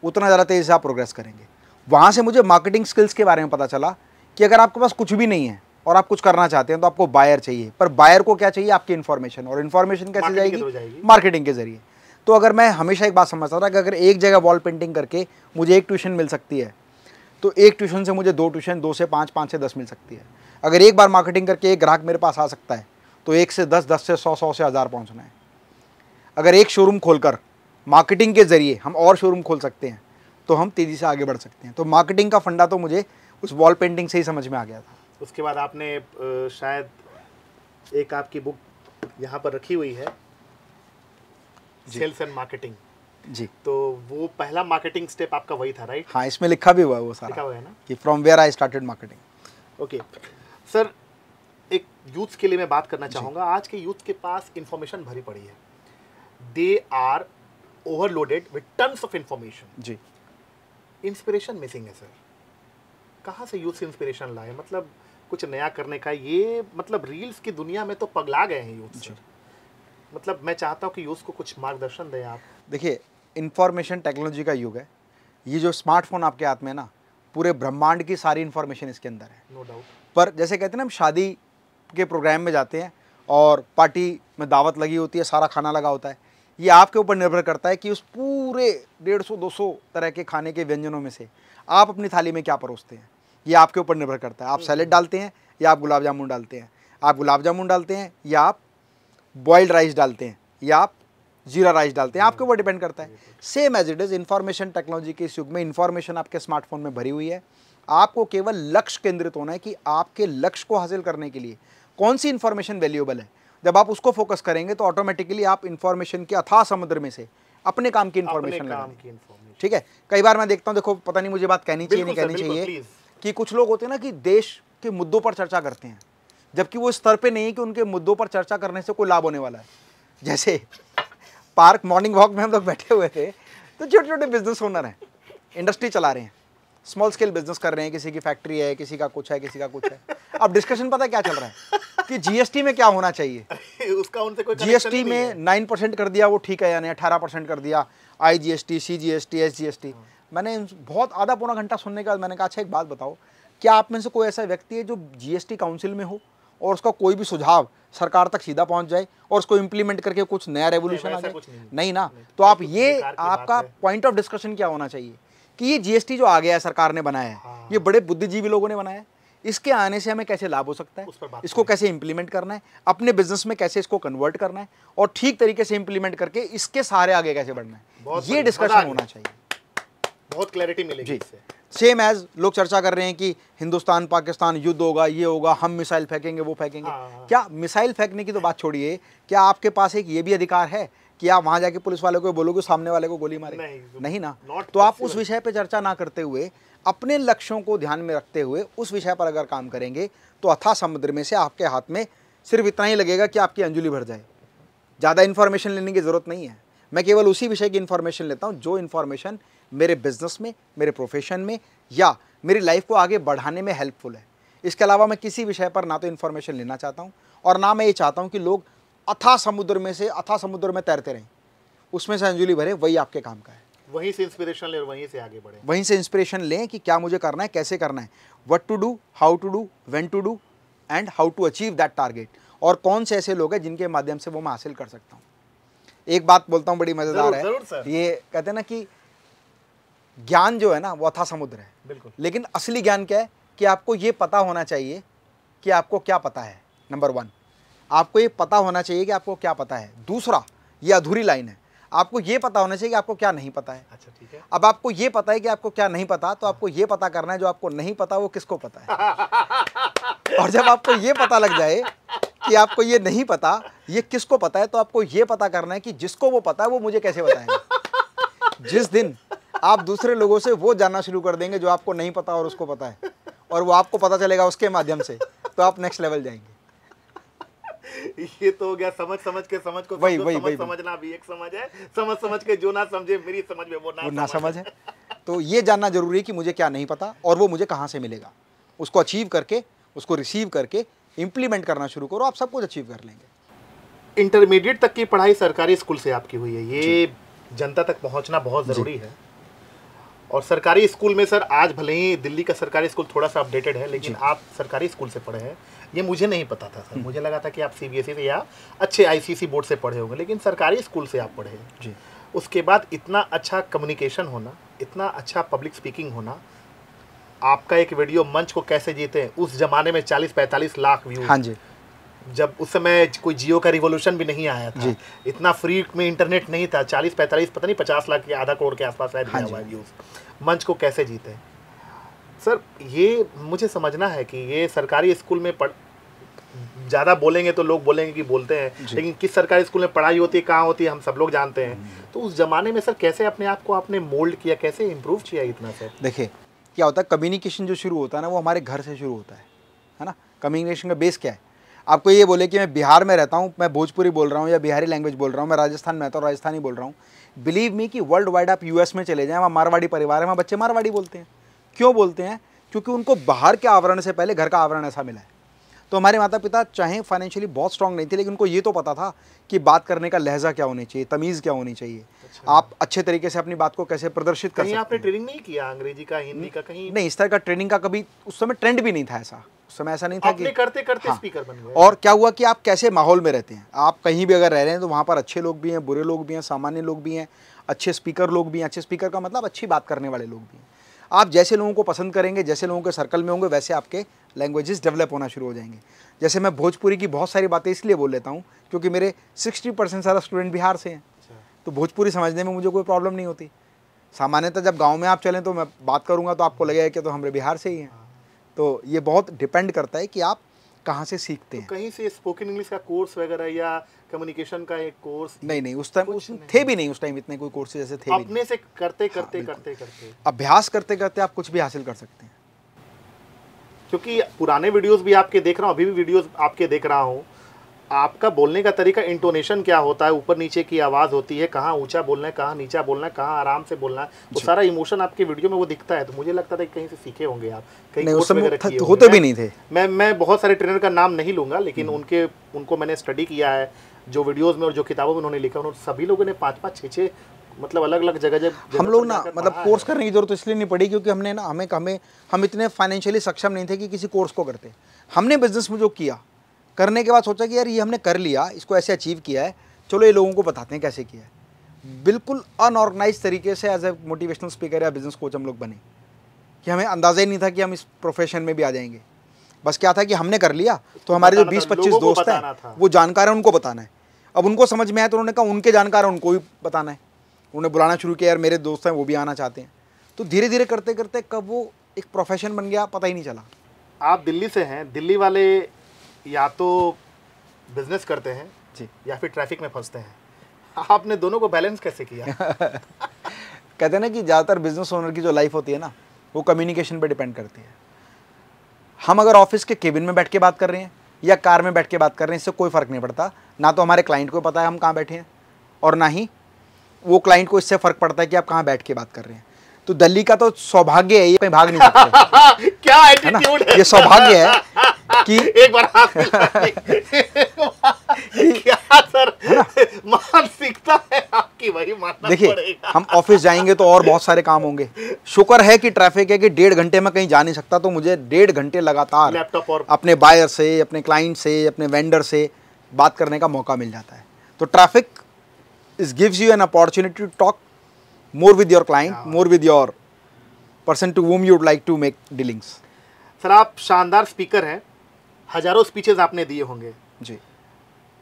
उतना ज़्यादा तेज़ी से आप प्रोग्रेस करेंगे। वहाँ से मुझे मार्केटिंग स्किल्स के बारे में पता चला कि अगर आपके पास कुछ भी नहीं है और आप कुछ करना चाहते हैं तो आपको बायर चाहिए, पर बायर को क्या चाहिए? आपकी इन्फॉर्मेशन। और इन्फॉर्मेशन कैसे जाएगी? मार्केटिंग के जरिए। तो अगर मैं हमेशा एक बात समझता था कि अगर एक जगह वॉल पेंटिंग करके मुझे एक ट्यूशन मिल सकती है, तो एक ट्यूशन से मुझे 2 ट्यूशन, 2 से 5, 5 से 10 मिल सकती है। अगर एक बार मार्केटिंग करके एक ग्राहक मेरे पास आ सकता है, तो 1 से 10, 10 से 100, 100 से 1000 पहुंचना है। अगर एक शोरूम खोलकर मार्केटिंग के जरिए हम और शोरूम खोल सकते हैं, तो हम तेज़ी से आगे बढ़ सकते हैं। तो मार्केटिंग का फंडा तो मुझे उस वॉल पेंटिंग से ही समझ में आ गया था। उसके बाद आपने शायद एक आपकी बुक यहाँ पर रखी हुई है, सेल्स एंड मार्केटिंग जी, तो वो पहला मार्केटिंग स्टेप आपका वही था, राइट? हाँ, इसमें लिखा भी हुआ है वो सारा, लिखा हुआ है ना कि from where I started marketing. Okay sir, एक यूथ के लिए मैं बात करना चाहूँगा। आज के यूथ के पास इंफॉर्मेशन भरी पड़ी है, they are overloaded with tons of information. जी, इंस्पिरेशन मिसिंग है सर। कहाँ से यूथ से इंस्पिरेशन लाए? मतलब कुछ नया करने का, ये मतलब रील्स की दुनिया में तो पगला गए हैं यूथ सर। मतलब मैं चाहता हूँ कि यूथ को कुछ मार्गदर्शन दें आप। देखिए, इंफॉर्मेशन टेक्नोलॉजी का युग है। ये जो स्मार्टफोन आपके हाथ में है ना, पूरे ब्रह्मांड की सारी इन्फॉर्मेशन इसके अंदर है, नो डाउट। पर जैसे कहते हैं ना, हम शादी के प्रोग्राम में जाते हैं और पार्टी में दावत लगी होती है, सारा खाना लगा होता है। ये आपके ऊपर निर्भर करता है कि उस पूरे 150-200 तरह के खाने के व्यंजनों में से आप अपनी थाली में क्या परोसते हैं, ये आपके ऊपर निर्भर करता है। आप सैलेड डालते हैं या आप गुलाब जामुन डालते हैं, आप गुलाब जामुन डालते हैं या आप बॉइल्ड राइस डालते हैं या आप जीरा राइस डालते हैं, आपके ऊपर डिपेंड करता है। Same as it is information technology के इस युग में इन्फॉर्मेशन आपके स्मार्टफोन में भरी हुई है। आपको केवल लक्ष्य केंद्रित होना है कि आपके लक्ष्य को हासिल करने के लिए कौन सी इन्फॉर्मेशन वैल्यूएबल है। जब आप उसको फोकस करेंगे तो ऑटोमेटिकली आप इन्फॉर्मेशन के अथाह समुद्र में से अपने काम की इन्फॉर्मेशन लगाएंगे। ठीक है, कई बार मैं देखता हूँ, देखो पता नहीं मुझे बात कहनी चाहिए नहीं कहनी चाहिए, कि कुछ लोग होते हैं ना कि देश के मुद्दों पर चर्चा करते हैं, जबकि वो इस स्तर पे नहीं है कि उनके मुद्दों पर चर्चा करने से कोई लाभ होने वाला है। जैसे पार्क मॉर्निंग वॉक में हम लोग बैठे हुए थे, तो छोटे छोटे बिजनेस ओनर हैं, इंडस्ट्री चला रहे हैं, स्मॉल स्केल बिजनेस कर रहे हैं, किसी की फैक्ट्री है, किसी का कुछ है, किसी का कुछ है। अब डिस्कशन पता क्या चल रहा है कि जीएसटी में क्या होना चाहिए। उसका उनसे कोई जीएसटी में 9% कर दिया, वो ठीक है या नहीं? 18% कर दिया, IGST, CGST, SGST। मैंने बहुत आधा पौना घंटा सुनने के बाद मैंने कहा, अच्छा एक बात बताओ, क्या आप में से कोई ऐसा व्यक्ति है जो GST काउंसिल में हो और उसका कोई भी सुझाव सरकार तक सीधा पहुंच जाए और उसको इम्प्लीमेंट करके कुछ नया रेवोल्यूशन आ जाए? नहीं ना। तो आप ये, आपका पॉइंट ऑफ डिस्कशन क्या होना चाहिए कि ये GST जो आ गया है, सरकार ने बनाया है, ये बड़े बुद्धिजीवी लोगों ने बनाया है, इसके आने से हमें कैसे लाभ हो सकता है, इसको कैसे इंप्लीमेंट करना है, अपने बिजनेस में कैसे इसको कन्वर्ट करना है और ठीक तरीके से इंप्लीमेंट करके इसके सहारे आगे कैसे बढ़ना है, ये डिस्कशन होना चाहिए। बहुत क्लैरिटी मिलेगी इससे। सेम एज लोग चर्चा कर रहे हैं कि हिंदुस्तान पाकिस्तान युद्ध होगा, ये होगा, हम मिसाइल फेंकेंगे, वो फेंकेंगे। क्या मिसाइल फेंकने की तो बात छोड़िए, क्या आपके पास एक ये भी अधिकार है कि आप वहां जाके पुलिस वाले को बोलोगे सामने वाले को गोली मारे? नहीं ना। तो आप उस विषय पे चर्चा ना करते हुए अपने लक्ष्यों को ध्यान में रखते हुए उस विषय पर अगर काम करेंगे तो अथाह समुद्र में से आपके हाथ में सिर्फ इतना ही लगेगा कि आपकी अंजुलि भर जाए। ज़्यादा इन्फॉर्मेशन लेने की ज़रूरत नहीं है। मैं केवल उसी विषय की इन्फॉर्मेशन लेता हूँ जो इन्फॉर्मेशन मेरे बिजनेस में, मेरे प्रोफेशन में या मेरी लाइफ को आगे बढ़ाने में हेल्पफुल है। इसके अलावा मैं किसी विषय पर ना तो इन्फॉर्मेशन लेना चाहता हूँ और ना मैं ये चाहता हूँ कि लोग अथाह समुद्र में से अथाह समुद्र में तैरते रहें, उसमें से अंजुलि भरे, वही आपके काम का है। वहीं से इंस्पिरेशन लें और वहीं से आगे बढ़े। वहीं से इंस्पिरेशन लें कि क्या मुझे करना है, कैसे करना है, what to do, how to do, when to do and how to achieve that target, और कौन से ऐसे लोग हैं जिनके माध्यम से वो मैं हासिल कर सकता हूँ। एक बात बोलता हूँ बड़ी मज़ेदार है। जरूर सर। ये कहते हैं ना कि ज्ञान जो है ना वो अथाह समुद्र है। बिल्कुल। लेकिन असली ज्ञान क्या है कि आपको ये पता होना चाहिए कि आपको क्या पता है। नंबर 1, आपको ये पता होना चाहिए कि आपको क्या पता है। दूसरा, ये अधूरी लाइन है, आपको ये पता होना चाहिए कि आपको क्या नहीं पता है। अच्छा, ठीक है। अब आपको ये पता है कि आपको क्या नहीं पता, तो आपको ये पता करना है जो आपको नहीं पता वो किसको पता है। और जब आपको ये पता लग जाए कि आपको ये नहीं पता, ये किसको पता है, तो आपको ये पता करना है कि जिसको वो पता है वो मुझे कैसे बताएगा। जिस दिन आप दूसरे लोगों से वो जानना शुरू कर देंगे जो आपको नहीं पता और उसको पता है, और वो आपको पता चलेगा उसके माध्यम से, तो आप नेक्स्ट लेवल जाएंगे। ये तो हो गया समझ समझ के समझ को वही, समझो, वही, समझ वही, समझना भी एक समझ है, समझ समझ के जो ना समझे मेरी समझ में वो ना समझ है। तो ये जानना जरूरी है कि मुझे क्या नहीं पता और वो मुझे कहाँ से मिलेगा। उसको अचीव करके, उसको रिसीव करके इम्प्लीमेंट करना शुरू करो, आप सब कुछ अचीव कर लेंगे। इंटरमीडिएट तक की पढ़ाई सरकारी स्कूल से आपकी हुई है, ये जनता तक पहुंचना बहुत ज़रूरी है। और सरकारी स्कूल में सर, आज भले ही दिल्ली का सरकारी स्कूल थोड़ा सा अपडेटेड है, लेकिन आप सरकारी स्कूल से पढ़े हैं, ये मुझे नहीं पता था सर। मुझे लगा था कि आप सीबीएसई से या अच्छे आईसीएसई बोर्ड से पढ़े होंगे, लेकिन सरकारी स्कूल से आप पढ़े हैं जी। उसके बाद इतना अच्छा कम्युनिकेशन होना, इतना अच्छा पब्लिक स्पीकिंग होना, आपका एक वीडियो मंच को कैसे जीते हैं, उस जमाने में 40-45 लाख व्यूज। हाँ जी। जब उस समय कोई जियो का रिवॉल्यूशन भी नहीं आया था, इतना फ्री में इंटरनेट नहीं था, 40-45 पता नहीं 50 लाख के, आधा करोड़ के आसपास शायद गया हुआ व्यूज। मंच को कैसे जीते सर, ये मुझे समझना है कि ये सरकारी स्कूल में ज़्यादा बोलेंगे तो लोग बोलेंगे कि बोलते हैं, लेकिन किस सरकारी स्कूल में पढ़ाई होती है, कहाँ होती है, हम सब लोग जानते हैं। तो उस जमाने में सर कैसे अपने आप को आपने मोल्ड किया, कैसे इम्प्रूव किया इतना सर? देखिए क्या होता है, कम्युनिकेशन जो शुरू होता है ना वो हमारे घर से शुरू होता है ना। कम्युनिकेशन का बेस क्या है? आपको ये बोले कि मैं बिहार में रहता हूँ, मैं भोजपुरी बोल रहा हूँ या बिहारी लैंग्वेज बोल रहा हूँ, मैं राजस्थान में रहता हूँ राजस्थानी बोल रहा हूँ। बिलीव मी कि वर्ल्ड वाइड आप यूएस में चले जाएं, वहाँ मारवाड़ी परिवार है, वहाँ बच्चे मारवाड़ी बोलते हैं। क्यों बोलते हैं? क्योंकि उनको बाहर के आवरण से पहले घर का आवरण ऐसा मिला है। तो हमारे माता पिता चाहे फाइनेंशियली बहुत स्ट्रांग नहीं थे, लेकिन उनको ये तो पता था कि बात करने का लहजा क्या होनी चाहिए, तमीज़ क्या होनी चाहिए, आप अच्छे तरीके से अपनी बात को कैसे प्रदर्शित कर सकते हैं। आपने ट्रेनिंग नहीं किया अंग्रेजी का, हिंदी का कहीं? नहीं, इस तरह का ट्रेनिंग का कभी उस समय ट्रेंड भी नहीं था ऐसा। उस समय ऐसा नहीं था कि करते करते स्पीकर बन गए। और क्या हुआ कि आप कैसे माहौल में रहते हैं, आप कहीं भी अगर रह रहे हैं तो वहाँ पर अच्छे लोग भी हैं, बुरे लोग भी हैं, सामान्य लोग भी हैं, अच्छे स्पीकर लोग भी हैं। अच्छे स्पीकर का मतलब अच्छी बात करने वाले लोग भी हैं। आप जैसे लोगों को पसंद करेंगे, जैसे लोगों के सर्कल में होंगे, वैसे आपके लैंग्वेजेस डेवलप होना शुरू हो जाएंगे। जैसे मैं भोजपुरी की बहुत सारी बातें इसलिए बोल लेता हूँ क्योंकि मेरे 60% सारा स्टूडेंट बिहार से हैं, तो भोजपुरी समझने में मुझे कोई प्रॉब्लम नहीं होती। सामान्यतः जब गांव में आप चलें तो मैं बात करूंगा तो आपको लगेगा कि तो हमारे बिहार से ही हैं। तो ये बहुत डिपेंड करता है कि आप कहाँ से सीखते हैं। कहीं से स्पोकन इंग्लिश का कोर्स वगैरह या कम्युनिकेशन का एक कोर्स? नहीं, उस टाइम थे भी नहीं, उस टाइम इतने कोई कोर्सेज ऐसे थे भी नहीं। अपने से करते अभ्यास करते करते आप कुछ भी हासिल कर सकते हैं। क्योंकि पुराने वीडियोस भी आपके देख रहा हूँ, अभी भी वीडियोस आपके देख रहा हूँ, आपका बोलने का तरीका, इंटोनेशन क्या होता है, ऊपर नीचे की आवाज़ होती है, कहाँ ऊंचा बोलना है, कहाँ नीचा बोलना है, कहाँ आराम से बोलना है, वो सारा इमोशन आपके वीडियो में वो दिखता है। तो मुझे लगता था कि कहीं से सीखे होंगे आप, कहीं कोर्स वगैरह किए होंगे। होते भी नहीं थे। मैं बहुत सारे ट्रेनर का नाम नहीं लूँगा, लेकिन उनको मैंने स्टडी किया है, जो वीडियोज़ में और जो किताबों में उन्होंने लिखा, उन्होंने सभी लोगों ने 5-5, 6-6 मतलब अलग अलग जगह हम लोग ना मतलब कोर्स करने की जरूरत इसलिए नहीं पड़ी क्योंकि हमने ना हम इतने फाइनेंशियली सक्षम नहीं थे कि किसी कोर्स को करते। हमने बिजनेस में जो किया, करने के बाद सोचा कि यार ये हमने कर लिया, इसको ऐसे अचीव किया है, चलो ये लोगों को बताते हैं कैसे किया है। बिल्कुल अनऑर्गेनाइज तरीके से एज ए मोटिवेशनल स्पीकर या बिजनेस कोच हम लोग बने कि हमें अंदाज़ा ही नहीं था कि हम इस प्रोफेशन में भी आ जाएंगे। बस क्या था कि हमने कर लिया तो हमारे जो 20-25 दोस्त हैं वो जानकार हैं, उनको बताना है। अब उनको समझ में आया तो उन्होंने कहा उनके जानकार हैं, उनको भी बताना है। उन्होंने बुलाना शुरू किया, यार मेरे दोस्त हैं वो भी आना चाहते हैं। तो धीरे धीरे करते करते कब वो एक प्रोफेशन बन गया पता ही नहीं चला। आप दिल्ली से हैं, दिल्ली वाले या तो बिजनेस करते हैं जी। या फिर ट्रैफिक में फंसते हैं, आपने दोनों को बैलेंस कैसे किया? कहते हैं ना कि ज़्यादातर बिजनेस ओनर की जो लाइफ होती है ना, वो कम्युनिकेशन पे डिपेंड करती है। हम अगर ऑफिस के केबिन में बैठ के बात कर रहे हैं या कार में बैठ के बात कर रहे हैं, इससे कोई फ़र्क नहीं पड़ता। ना तो हमारे क्लाइंट को पता है हम कहाँ बैठे हैं, और ना ही वो क्लाइंट को इससे फ़र्क पड़ता है कि आप कहाँ बैठ के बात कर रहे हैं। तो दिल्ली का तो सौभाग्य है, ये कहीं भाग नहीं सकते। क्या है ना, एटीट्यूड है, ये सौभाग्य है कि एक बार हाथ क्या सर मानसिकता है आपकी, वही मानना देखिए पड़ेगा। हम ऑफिस जाएंगे तो और बहुत सारे काम होंगे। शुक्र है कि ट्रैफिक है कि 1.5 घंटे में कहीं जा नहीं सकता, तो मुझे 1.5 घंटे लगातार लैपटॉप और अपने बायर से, अपने क्लाइंट से, अपने वेंडर से बात करने का मौका मिल जाता है। तो traffic is gives you an opportunity to talk more with your client, more with your person to whom you would like to make dealings. Sir आप शानदार स्पीकर हैं, हजारों स्पीचेस आपने दिए होंगे जी।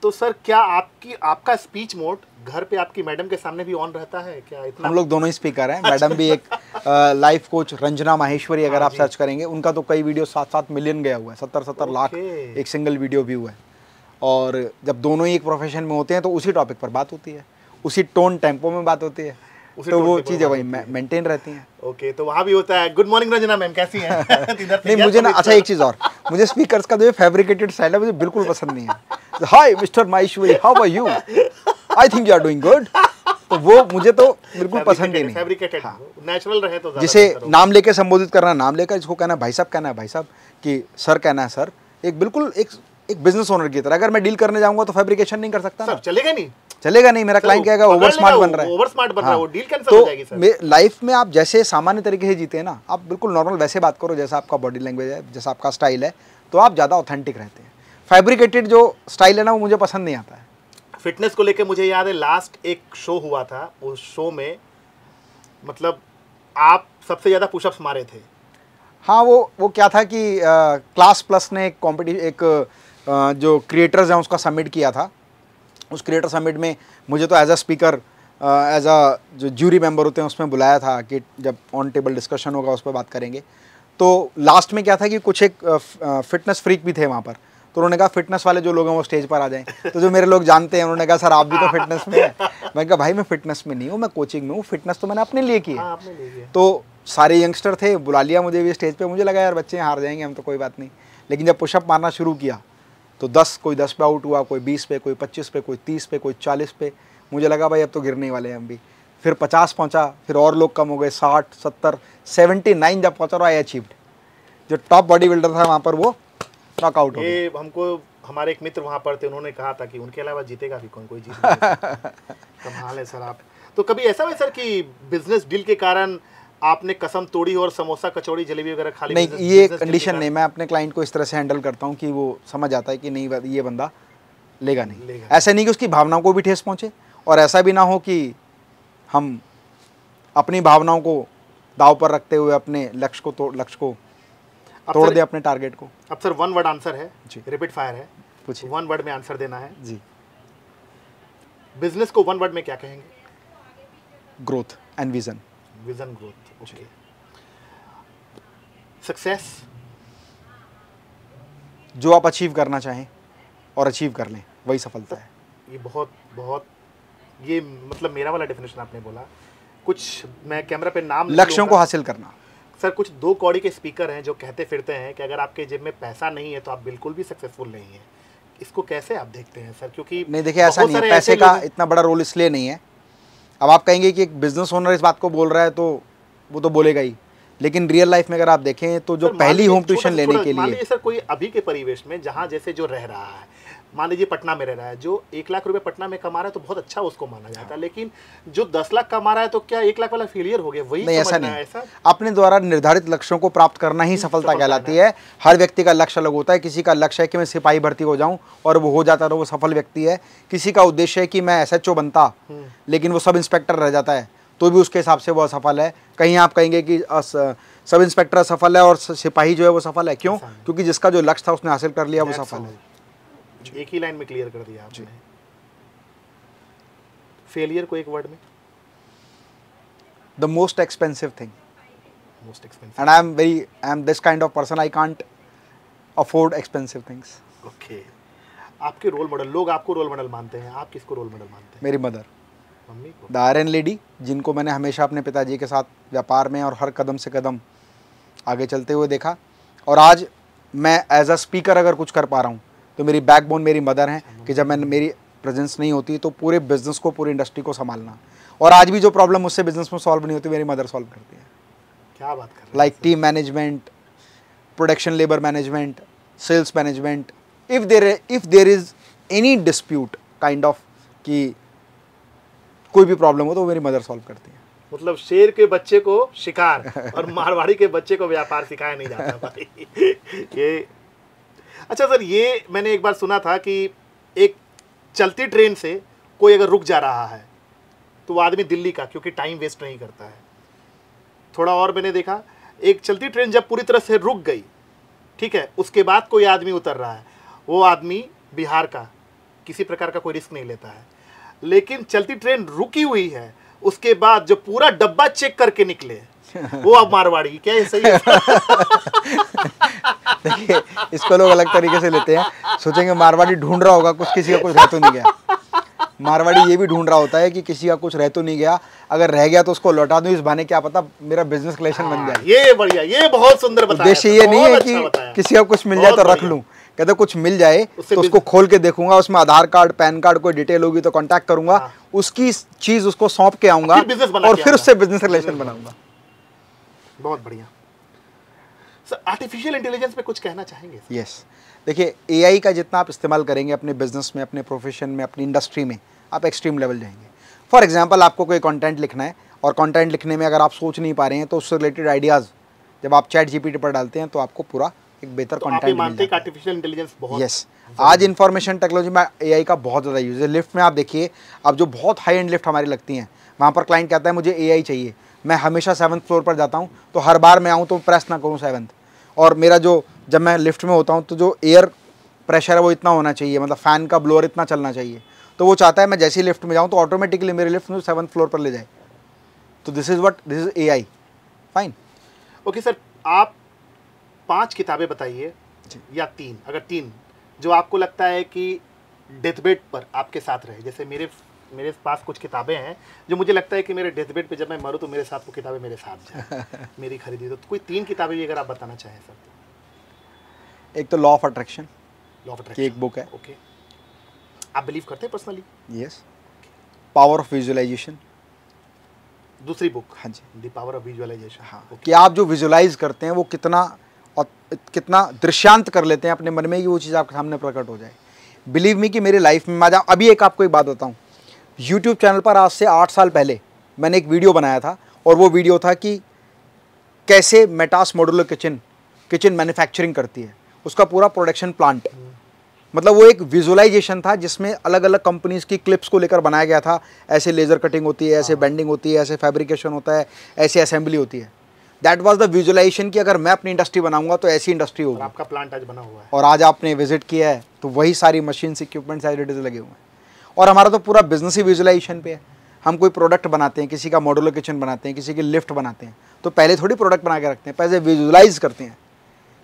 तो सर क्या आपका स्पीच मोड घर पे आपकी मैडम के सामने भी ऑन रहता है क्या? इतना हम लोग दोनों ही स्पीकर हैं। मैडम भी एक लाइफ कोच रंजना माहेश्वरी, अगर आप सर्च करेंगे उनका तो कई वीडियो 7-7 मिलियन गया हुआ है, 70-70 लाख एक सिंगल वीडियो व्यू है। और जब दोनों ही एक प्रोफेशन में होते हैं तो उसी टॉपिक पर बात होती है, उसी टोन टेम्पो में बात होती है, तो वो चीज़ें वही मेंटेन रहती हैं। ओके, तो वहाँ भी होता है गुड मॉर्निंग रंजना मैम कैसी हैं? नहीं मुझे ना, अच्छा एक चीज़ और, मुझे स्पीकर्स का जो फैब्रिकेटेड स्टाइल है मुझे बिल्कुल पसंद नहीं है। Hi mister Maheshwari, how are you, I think you are doing good, तो वो मुझे तो बिल्कुल पसंद ही नहीं। फैब्रिकेटेड, नेचुरल रहे तो जिसे नाम लेके संबोधित करना नाम लेकर, जिसको कहना है भाई साहब कहना है भाई साहब, कि सर कहना है सर, एक बिल्कुल एक बिजनेस ओनर की तरह। अगर मैं डील करने जाऊंगा तो फैब्रिकेशन नहीं कर सकता ना, चलेगा नहीं। मेरा क्लाइंट कहेगा ओवर स्मार्ट बन रहा है, ओवर स्मार्ट बन रहा है, वो डील कैंसिल हो जाएगी सर। तो लाइफ में आप जैसे सामान्य तरीके से जीते हैं ना, आप बिल्कुल नॉर्मल वैसे बात करो जैसा आपका बॉडी लैंग्वेज है, जैसा आपका स्टाइल है, तो आप ज़्यादा ऑथेंटिक रहते हैं। फैब्रिकेटेड जो स्टाइल है ना, वो मुझे पसंद नहीं आता है। फिटनेस को लेकर मुझे याद है लास्ट एक शो हुआ था, उस शो में मतलब आप सबसे ज़्यादा पुशअप्स मारे थे। हाँ, वो क्या था कि क्लास प्लस ने एक जो क्रिएटर्स हैं उसका समिट किया था। उस क्रिएटर समिट में मुझे तो as a speaker, as a जो ज्यूरी मेंबर होते हैं उसमें बुलाया था कि जब ऑन टेबल डिस्कशन होगा उस पर बात करेंगे। तो लास्ट में क्या था कि कुछ एक फिटनेस फ्रीक भी थे वहाँ पर, तो उन्होंने कहा फिटनेस वाले जो लोग हैं वो स्टेज पर आ जाएं। तो जो मेरे लोग जानते हैं उन्होंने कहा सर आप भी तो फिटनेस में हैं। मैंने कहा भाई मैं फिटनेस में नहीं हूँ, मैं कोचिंग में हूँ, फिटनेस तो मैंने अपने लिए की है। तो सारे यंगस्टर थे, बुला लिया मुझे भी स्टेज पर। मुझे लगा यार बच्चे हार जाएंगे हम तो, कोई बात नहीं। लेकिन जब पुशअप मारना शुरू किया तो 10, कोई 10 पे आउट हुआ, कोई 20 पे, कोई 25 पे, कोई 30 पे, कोई 40 पे। मुझे लगा भाई अब तो गिरने वाले हैं हम भी। फिर 50 पहुंचा, फिर और लोग कम हो गए, 60, 70, 79 जब पहुंचा, आई अचीव्ड। जो टॉप बॉडी बिल्डर था वहाँ पर वो नॉकआउट हो गया। हमको हमारे एक मित्र वहाँ पर थे, उन्होंने कहा था कि उनके अलावा जीतेगा भी कोई जीत नहीं सकता। कमाल है सर आप। तो कभी ऐसा हुआ सर कि बिजनेस डील के कारण आपने कसम तोड़ी और समोसा कचौड़ी जलेबी वगैरह खा ली? नहीं, ये कंडीशन नहीं। मैं अपने क्लाइंट को इस तरह से हैंडल करता हूँ कि वो समझ आता है कि नहीं ये बंदा लेगा नहीं। ऐसा नहीं कि उसकी भावनाओं को भी ठेस पहुँचे, और ऐसा भी ना हो कि हम अपनी भावनाओं को दाव पर रखते हुए अपने लक्ष्य को तोड़ दे, अपने टारगेट को। अब सर 1 वर्ड आंसर है, रिपीट फायर है, कुछ 1 वर्ड में आंसर देना है जी। बिजनेस को 1 वर्ड में क्या कहेंगे? Growth and vision. Vision, growth, okay. Success? जो आप अचीव करना चाहें और अचीव कर लें, वही सफलता है। ये बहुत ये मतलब मेरा वाला डेफिनेशन आपने बोला। कुछ मैं कैमरा पे नाम लक्ष्यों को हासिल करना। सर कुछ 2 कौड़ी के स्पीकर हैं जो कहते फिरते हैं कि अगर आपके जेब में पैसा नहीं है तो आप बिल्कुल भी सक्सेसफुल नहीं है। इसको कैसे आप देखते हैं सर? क्योंकि नहीं देखिए, ऐसा नहीं है, पैसे का इतना बड़ा रोल इसलिए नहीं है। अब आप कहेंगे कि एक बिजनेस ओनर इस बात को बोल रहा है तो वो तो बोलेगा ही, लेकिन रियल लाइफ में अगर आप देखें तो जो पहली होम ट्यूशन लेने के लिए, मान लीजिए सर कोई अभी के परिवेश में जहाँ जैसे जो रह रहा है, मान लीजिए पटना में रह रहा है, जो 1 लाख रुपए पटना में कमा रहा है तो बहुत अच्छा उसको माना जाता है, लेकिन जो 10 लाख कमा रहा है तो क्या 1 लाख वाला फेलियर हो गया? वही नहीं, ऐसा नहीं। अपने द्वारा निर्धारित लक्ष्यों को प्राप्त करना ही सफलता कहलाती है। हर व्यक्ति का लक्ष्य अलग होता है। किसी का लक्ष्य है कि मैं सिपाही भर्ती हो जाऊं और वो हो जाता तो वो सफल व्यक्ति है। किसी का उद्देश्य है कि मैं SHO बनता लेकिन वो सब इंस्पेक्टर रह जाता है तो भी उसके हिसाब से वो असफल है। कहीं आप कहेंगे कि सब इंस्पेक्टर सफल है और सिपाही जो है वो सफल है। क्यों? क्योंकि जिसका जो लक्ष्य था उसने हासिल कर लिया, वो सफल है। एक ही लाइन में क्लियर कर दिया आपने। फेलियर को एक वर्ड में? The most expensive thing. Most expensive. And I am this kind of person, I can't afford expensive things. Okay, आपके रोल मॉडल, लोग आपको रोल मॉडल मानते हैं, आप किसको रोल मॉडल मानते हैं? मेरी मदर, मम्मी को। द आयरन लेडी, जिनको मैंने हमेशा अपने पिताजी के साथ व्यापार में और हर कदम से कदम आगे चलते हुए देखा। और आज मैं एज अ स्पीकर अगर कुछ कर पा रहा हूँ तो मेरी बैकबोन मेरी मदर हैं, कि जब मेरी प्रेजेंस नहीं होती तो पूरे बिजनेस को, पूरी इंडस्ट्री को संभालना। और आज भी जो प्रॉब्लम मुझसे बिजनेस में सॉल्व नहीं होती, मेरी मदर सॉल्व करती है। क्या बात कर रहे हैं? Like team management, production labour management, sales management. If there is any dispute kind of, कि कोई भी प्रॉब्लम हो तो वो मेरी मदर सॉल्व करती है। मतलब शेर के बच्चे को शिकार और मारवाड़ी के बच्चे को व्यापार सिखाया नहीं जाता भाई। ये अच्छा सर, ये मैंने एक बार सुना था कि एक चलती ट्रेन से कोई अगर रुक जा रहा है तो वो आदमी दिल्ली का, क्योंकि टाइम वेस्ट नहीं करता है। थोड़ा और मैंने देखा, एक चलती ट्रेन जब पूरी तरह से रुक गई, ठीक है, उसके बाद कोई आदमी उतर रहा है, वो आदमी बिहार का, किसी प्रकार का कोई रिस्क नहीं लेता है। लेकिन चलती ट्रेन रुकी हुई है, उसके बाद जो पूरा डब्बा चेक करके निकले वो अब मारवाड़ी। क्या ये सही है? देखिए, इसको लोग अलग तरीके से लेते हैं, सोचेंगे मारवाड़ी ढूंढ रहा होगा कुछ, किसी का कुछ रह तो नहीं गया। मारवाड़ी ये भी ढूंढ रहा होता है कि किसी का कुछ रह तो नहीं गया, अगर रह गया तो उसको लौटा दूं, इस बहाने क्या पता मेरा बिजनेस कलेक्शन बन जाए। ये बढ़िया, ये बहुत सुंदर बताया। उद्देश्य ये नहीं है बहुत कि अच्छा बताया। किसी का कुछ मिल जाए तो रख लूं, कहते कुछ मिल जाए तो उसको खोल के देखूंगा, उसमें आधार कार्ड, पैन कार्ड, कोई डिटेल होगी तो कांटेक्ट करूंगा, उसकी चीज उसको सौंप के आऊंगा और फिर उससे बिजनेस रिलेशन बनाऊंगा। बहुत बढ़िया सर। आर्टिफिशियल इंटेलिजेंस पे कुछ कहना चाहेंगे? यस, देखिए एआई का जितना आप इस्तेमाल करेंगे अपने बिजनेस में, अपने प्रोफेशन में, अपनी इंडस्ट्री में, आप एक्सट्रीम लेवल जाएंगे। फॉर एग्जांपल, आपको कोई कंटेंट लिखना है और कंटेंट लिखने में अगर आप सोच नहीं पा रहे हैं तो उससे रिलेटेड आइडियाज़ जब आप चैट जीपीटी पर डालते हैं तो आपको पूरा एक बेहतर कंटेंट मिल जाता है। आर्टिफिशियल इंटेलिजेंस बहुत यस, आज इंफॉर्मेशन टेक्नोलॉजी में एआई का बहुत ज़्यादा यूज़ है। लिफ्ट में आप देखिए, अब जो बहुत हाई एंड लिफ्ट हमारी लगती हैं, वहाँ पर क्लाइंट कहता है मुझे एआई चाहिए। मैं हमेशा 7th फ्लोर पर जाता हूँ, तो हर बार मैं आऊँ तो प्रेस ना करूँ 7th, और मेरा जो, जब मैं लिफ्ट में होता हूँ तो जो एयर प्रेशर है वो इतना होना चाहिए, मतलब फ़ैन का ब्लोअर इतना चलना चाहिए। तो वो चाहता है मैं जैसे ही लिफ्ट में जाऊँ तो ऑटोमेटिकली मेरे लिफ्ट में 7th फ्लोर पर ले जाए। तो this is AI. Fine. Okay sir, आप 5 किताबें बताइए, या 3, अगर 3 जो आपको लगता है कि डेथबेड पर आपके साथ रहे। जैसे मेरे पास कुछ किताबें हैं जो मुझे लगता है कि मेरे डेथबेड पे जब मैं मरूँ तो मेरे साथ वो किताबें मेरे साथ जाए। मेरी खरीदी। तो कोई 3 किताबें भी अगर आप बताना चाहें सर। एक तो law of attraction, law of की एक बुक है। ओके, आप बिलीव करते हैं personally? Yes. Power of visualisation, दूसरी बुक। हाँ जी, द पावर ऑफ विजुअलाइजेशन। हाँ, कि आप जो विजुअलाइज करते हैं वो कितना दृश्यांत कर लेते हैं अपने मन में कि वो चीज़ आपके सामने प्रकट हो जाए। बिलीव मी कि मेरी लाइफ में अभी एक आपको एक बात बताऊँ, यूट्यूब चैनल पर आज से 8 साल पहले मैंने एक वीडियो बनाया था, और वो वीडियो था कि कैसे मेटास मॉड्यूलर किचन मैन्युफैक्चरिंग करती है, उसका पूरा प्रोडक्शन प्लांट। मतलब वो एक विजुअलाइजेशन था जिसमें अलग अलग कंपनीज की क्लिप्स को लेकर बनाया गया था। ऐसे लेज़र कटिंग होती है, ऐसे बेंडिंग होती है, ऐसे फैब्रिकेशन होता है, ऐसे असेंबली होती है। दैट वाज द विजुअलाइजेशन कि अगर मैं अपनी इंडस्ट्री बनाऊंगा तो ऐसी इंडस्ट्री होगी। आपका प्लांट आज बना हुआ है, और आज आपने विजिट किया है तो वही सारी मशीन्स, इक्विपमेंट्स, एडिटिव्स लगे हुए हैं। और हमारा तो पूरा बिजनेस ही विजुअलाइजेशन पे है। हम कोई प्रोडक्ट बनाते हैं, किसी का मॉड्यूलर किचन बनाते हैं, किसी की लिफ्ट बनाते हैं, तो पहले थोड़ी प्रोडक्ट बना के रखते हैं, पहले विजुअलाइज करते हैं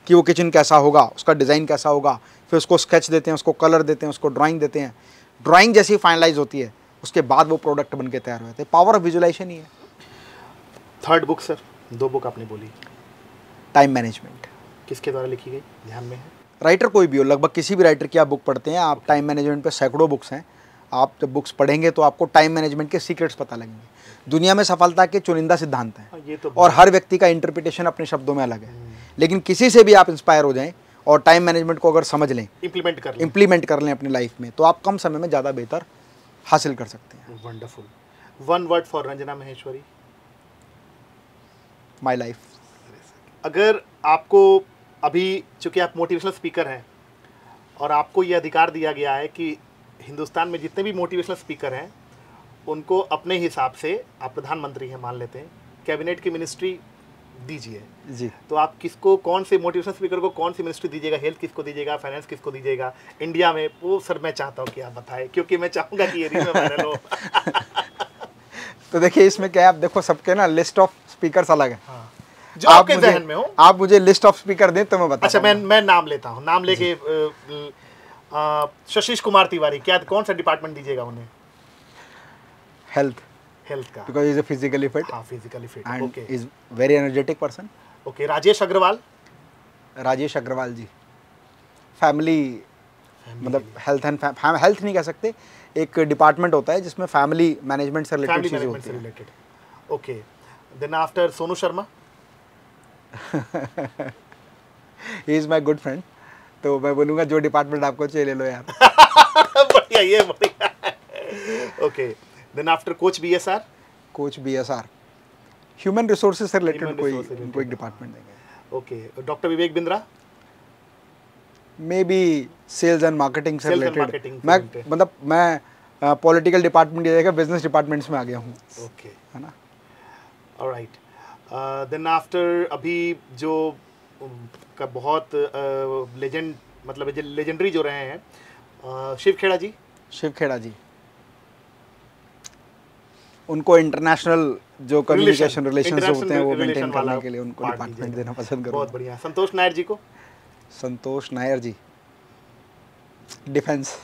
कि वो किचन कैसा होगा, उसका डिज़ाइन कैसा होगा, फिर उसको स्केच देते हैं, उसको कलर देते हैं, उसको ड्राइंग देते हैं। ड्राइंग जैसी फाइनलाइज होती है, उसके बाद वो प्रोडक्ट बन के तैयार हो जाते हैं। पावर ऑफ विजुअलाइजेशन ही है। 3rd बुक सर, 2 बुक आपने बोली। टाइम मैनेजमेंट किसके द्वारा लिखी गई, ध्यान में है? राइटर कोई भी हो, लगभग किसी भी राइटर की आप बुक पढ़ते हैं, आप टाइम मैनेजमेंट पे सैकड़ों बुक्स हैं। आप जब बुक्स पढ़ेंगे तो आपको टाइम मैनेजमेंट के सीक्रेट्स पता लगेंगे। दुनिया में सफलता के चुनिंदा सिद्धांत हैं, ये तो और हर व्यक्ति का इंटरप्रिटेशन अपने शब्दों में अलग है। लेकिन किसी से भी आप इंस्पायर हो जाएं और टाइम मैनेजमेंट को अगर समझ लें, इम्प्लीमेंट कर लें अपनी लाइफ में, तो आप कम समय में ज़्यादा बेहतर हासिल कर सकते हैं। Wonderful. 1 word for Ranjana Maheshwari. My life. अगर आपको अभी, चूंकि आप मोटिवेशनल स्पीकर हैं और आपको ये अधिकार दिया गया है कि हिंदुस्तान में जितने भी मोटिवेशनल स्पीकर हैं उनको अपने हिसाब से, आप प्रधानमंत्री हैं मान लेते हैं, कैबिनेट की मिनिस्ट्री दीजिए जी, तो आप किसको, कौन से मोटिवेशनल स्पीकर को कौन सी मिनिस्ट्री दीजिएगा? हेल्थ किसको दीजिएगा, फाइनेंस किसको दीजिएगा इंडिया में? वो सर मैं चाहता हूँ कि आप बताएं, क्योंकि मैं चाहूँगा कि ये रील में वायरल हो। तो देखिए इसमें क्या है, आप देखो सबके ना लिस्ट ऑफ स्पीकर्स अलग है। हाँ। जो आपके जहन में हो। आप मुझे लिस्ट ऑफ स्पीकर दें तो मैं बता। अच्छा, मैं नाम लेता हूँ, नाम लेके शशिश कुमार तिवारी, क्या कौन सा डिपार्टमेंट दीजिएगा उन्हें? हेल्थ का, बिकॉज इज फिजिकली फिट। हाँ, physically fit, and is very energetic person. Okay. Rajesh Agarwal ji, family मतलब हेल्थ एंड हेल्थ नहीं कह सकते, एक डिपार्टमेंट होता है जिसमें फैमिली मैनेजमेंट से रिलेटेड चीजें होती हैं। Okay. Then after Sonu Sharma he is my good friend, तो मैं बोलूंगा जो डिपार्टमेंट आपको चाहिए ले लो यार। बढ़िया, ये बढ़िया। Okay. Then after coach BSR human resources से रिलेटेड कोई एक डिपार्टमेंट देंगे। Okay. Doctor Vivek Bindra maybe sales and marketing से रिलेटेड। मैं मतलब मैं पॉलिटिकल डिपार्टमेंट या बिजनेस डिपार्टमेंट्स में आ गया हूँ। ओके, है ना। ऑलराइट। देन आफ्टर अभी जो का बहुत लेजेंड मतलब लेजेंडरी जो रहे हैं, शिव खेड़ा जी, उनको इंटरनेशनल जो कम्युनिकेशन रिलेशंस होते हैं वो मेंटेन करने के लिए उनको डिपार्टमेंट देना पसंद करूंगा। बहुत बढ़िया। संतोष नायर जी डिफेंस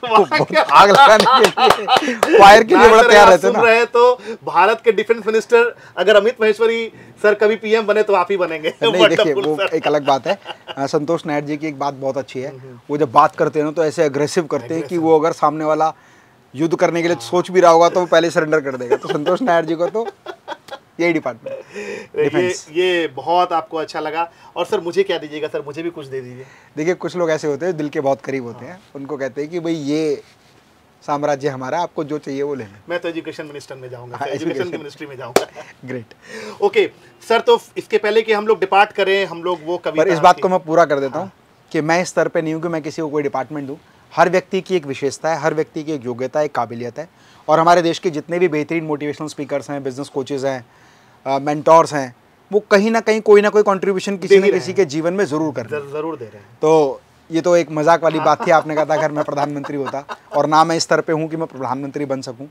आग लगाने के लिए, फायर के लिए बड़ा तैयार रहते हैं ना। रहे तो भारत के डिफेंस मिनिस्टर अगर अमित महेश्वरी सर कभी पीएम बने तो आप ही बनेंगे। नहीं, देखिए वो एक अलग बात है। संतोष नायर जी की एक बात बहुत अच्छी है, वो जब बात करते हैं ना तो ऐसे अग्रेसिव करते हैं कि वो अगर सामने वाला युद्ध करने के लिए सोच भी रहा होगा तो वो पहले सरेंडर कर देगा। तो संतोष नायर जी को तो यही डिपार्टमेंट ये बहुत आपको अच्छा लगा। और सर मुझे क्या दीजिएगा? सर मुझे भी कुछ दे दीजिए। देखिए कुछ लोग ऐसे होते हैं दिल के बहुत करीब होते हैं, उनको कहते हैं कि भाई ये साम्राज्य हमारा, आपको जो चाहिए वो ले लें। मैं तो एजुकेशन मिनिस्टर में जाऊंगा, एजुकेशन की मिनिस्ट्री में जाऊंगा। ग्रेट। ओके सर, तो इसके पहले कि हम लोग डिपार्ट करें, हम लोग वो कविता, पर इस बात को मैं पूरा कर देता हूँ कि मैं इस स्तर पे नहीं हूँ कि मैं किसी को कोई डिपार्टमेंट दूँ। हर व्यक्ति की एक विशेषता है, हर व्यक्ति की एक योग्यता है, एक काबिलियत है। और हमारे देश के जितने भी बेहतरीन मोटिवेशनल स्पीकर्स हैं, बिजनेस कोचेज़ हैं, मेंटोर्स हैं, वो कहीं ना कहीं कोई ना कोई कंट्रीब्यूशन किसी न किसी के जीवन में ज़रूर कर रहे हैं। ज़रूर दे रहे हैं। तो ये तो एक मजाक वाली बात थी, आपने कहा था अगर मैं प्रधानमंत्री होता, और ना मैं इस स्तर पे हूँ कि मैं प्रधानमंत्री बन सकूँ,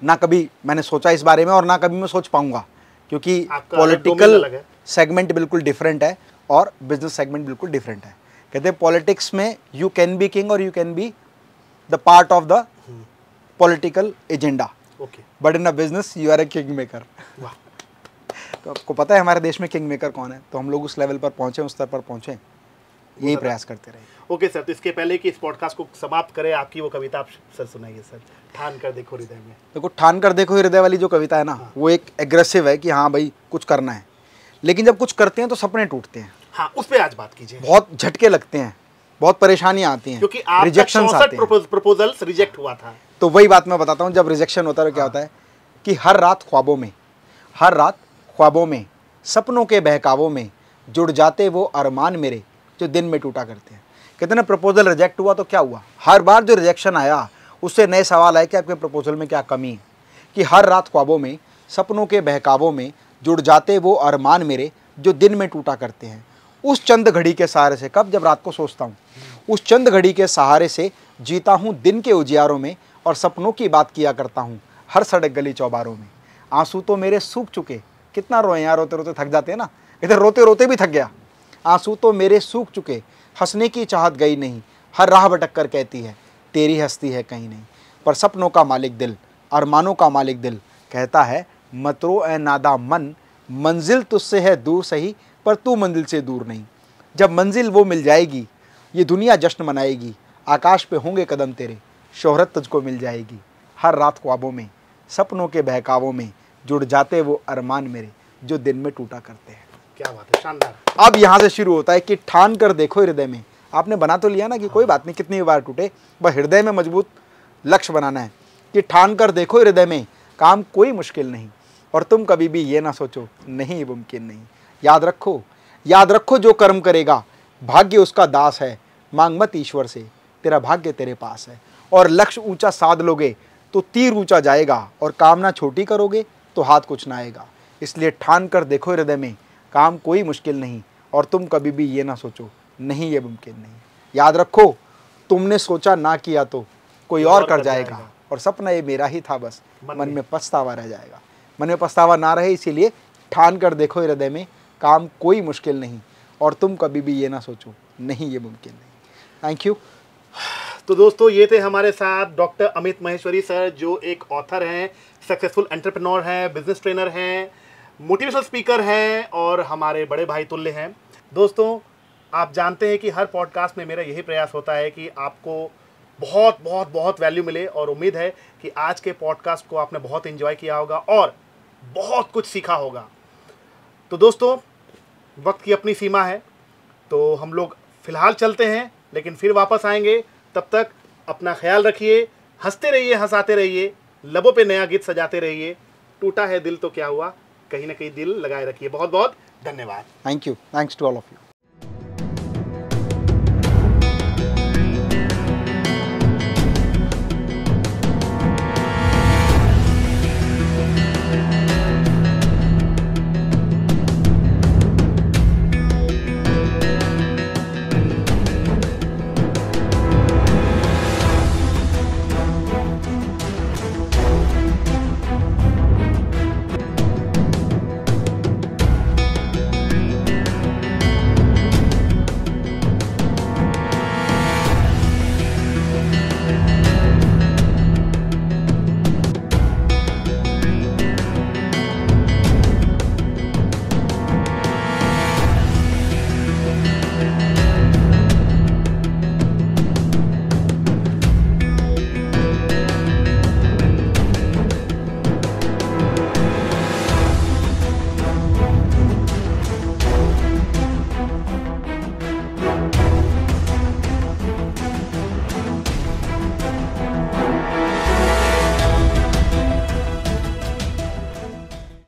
ना कभी मैंने सोचा इस बारे में और ना कभी मैं सोच पाऊँगा, क्योंकि पॉलिटिकल सेगमेंट बिल्कुल डिफरेंट है और बिजनेस सेगमेंट बिल्कुल डिफरेंट है। कहते हैं पॉलिटिक्स में यू कैन बी किंग और you can be the part of the political agenda, but in a business you are a king maker. तो आपको पता है हमारे देश में किंग मेकर कौन है, तो हम लोग उस लेवल पर पहुंचे, उस स्तर पर पहुंचे, यही प्रयास करते रहे। ओके सर, तो इसके पहले कि इस पॉडकास्ट को समाप्त करें, आपकी वो कविता आप सर सुनाइए सर, ठान कर देखो हृदय में। देखो ठान कर देखो हृदय वाली जो कविता है ना, वो एक एग्रेसिव है कि हाँ भाई कुछ करना है, लेकिन जब कुछ करते हैं तो सपने टूटते हैं। हाँ, उस पर आज बात कीजिए। बहुत झटके लगते हैं, बहुत परेशानियां आती हैं, क्योंकि रिजेक्शन आते हैं, प्रपोजल्स रिजेक्ट हुआ था। तो वही बात मैं बताता हूँ, जब रिजेक्शन होता है क्या होता है कि हर रात ख्वाबों में सपनों के बहकावों में जुड़ जाते वो अरमान मेरे जो दिन में टूटा करते हैं। कहते ना प्रपोजल रिजेक्ट हुआ तो क्या हुआ, हर बार जो रिजेक्शन आया उससे नए सवाल आए कि आपके प्रपोजल में क्या कमी है। कि हर रात ख्वाबों में सपनों के बहकावों में जुड़ जाते वो अरमान मेरे जो दिन में टूटा करते हैं। उस चंद घड़ी के सहारे से, कब, जब रात को सोचता हूँ, उस चंद घड़ी के सहारे से जीता हूँ दिन के उजियारों में और सपनों की बात किया करता हूँ हर सड़क गली चौबारों में। आंसू तो मेरे सूख चुके, कितना रोए यार, रोते रोते थक जाते हैं ना, इधर रोते रोते भी थक गया। आंसू तो मेरे सूख चुके, हंसने की चाहत गई नहीं, हर राह भटक कर कहती है तेरी हस्ती है कहीं नहीं। पर सपनों का मालिक दिल, अरमानों का मालिक दिल कहता है मत रो ए नादा मन, मंजिल तुझसे है दूर सही पर तू मंजिल से दूर नहीं। जब मंजिल वो मिल जाएगी ये दुनिया जश्न मनाएगी, आकाश पे होंगे कदम तेरे, शोहरत तुझको मिल जाएगी। हर रात ख्वाबों में सपनों के बहकावों में जुड़ जाते वो अरमान मेरे जो दिन में टूटा करते हैं। क्या बात है, शानदार। अब यहाँ से शुरू होता है कि ठान कर देखो हृदय में। आपने बना तो लिया ना कि कोई बात नहीं कितनी बार टूटे, बस हृदय में मजबूत लक्ष्य बनाना है कि ठान कर देखो हृदय में काम कोई मुश्किल नहीं, और तुम कभी भी ये ना सोचो नहीं मुमकिन नहीं। याद रखो जो कर्म करेगा भाग्य उसका दास है, मांग मत ईश्वर से तेरा भाग्य तेरे पास है। और लक्ष्य ऊंचा साध लोगे तो तीर ऊंचा जाएगा, और कामना छोटी करोगे तो हाथ कुछ ना आएगा। इसलिए ठान कर देखो हृदय में काम कोई मुश्किल नहीं, और तुम कभी भी ये ना सोचो नहीं ये मुमकिन नहीं। याद रखो तुमने सोचा ना किया तो कोई और कर जाएगा, और सपना ये मेरा ही था बस मन में पछतावा रह जाएगा। मन में पछतावा ना रहे इसीलिए ठान कर देखो हृदय में, काम कोई मुश्किल नहीं, और तुम कभी भी ये ना सोचो नहीं ये मुमकिन नहीं। Thank you. तो दोस्तों ये थे हमारे साथ डॉक्टर अमित महेश्वरी सर, जो एक ऑथर हैं, सक्सेसफुल एंटरप्रेन्योर हैं, बिजनेस ट्रेनर हैं, मोटिवेशनल स्पीकर हैं और हमारे बड़े भाई तुल्य हैं। दोस्तों आप जानते हैं कि हर पॉडकास्ट में मेरा यही प्रयास होता है कि आपको बहुत बहुत बहुत वैल्यू मिले, और उम्मीद है कि आज के पॉडकास्ट को आपने बहुत एंजॉय किया होगा और बहुत कुछ सीखा होगा। तो दोस्तों वक्त की अपनी सीमा है, तो हम लोग फिलहाल चलते हैं, लेकिन फिर वापस आएंगे। तब तक अपना ख्याल रखिए, हंसते रहिए, हंसाते रहिए, लबों पे नया गीत सजाते रहिए। टूटा है दिल तो क्या हुआ, कहीं ना कहीं दिल लगाए रखिए। बहुत बहुत धन्यवाद। Thank you, thanks to all of you.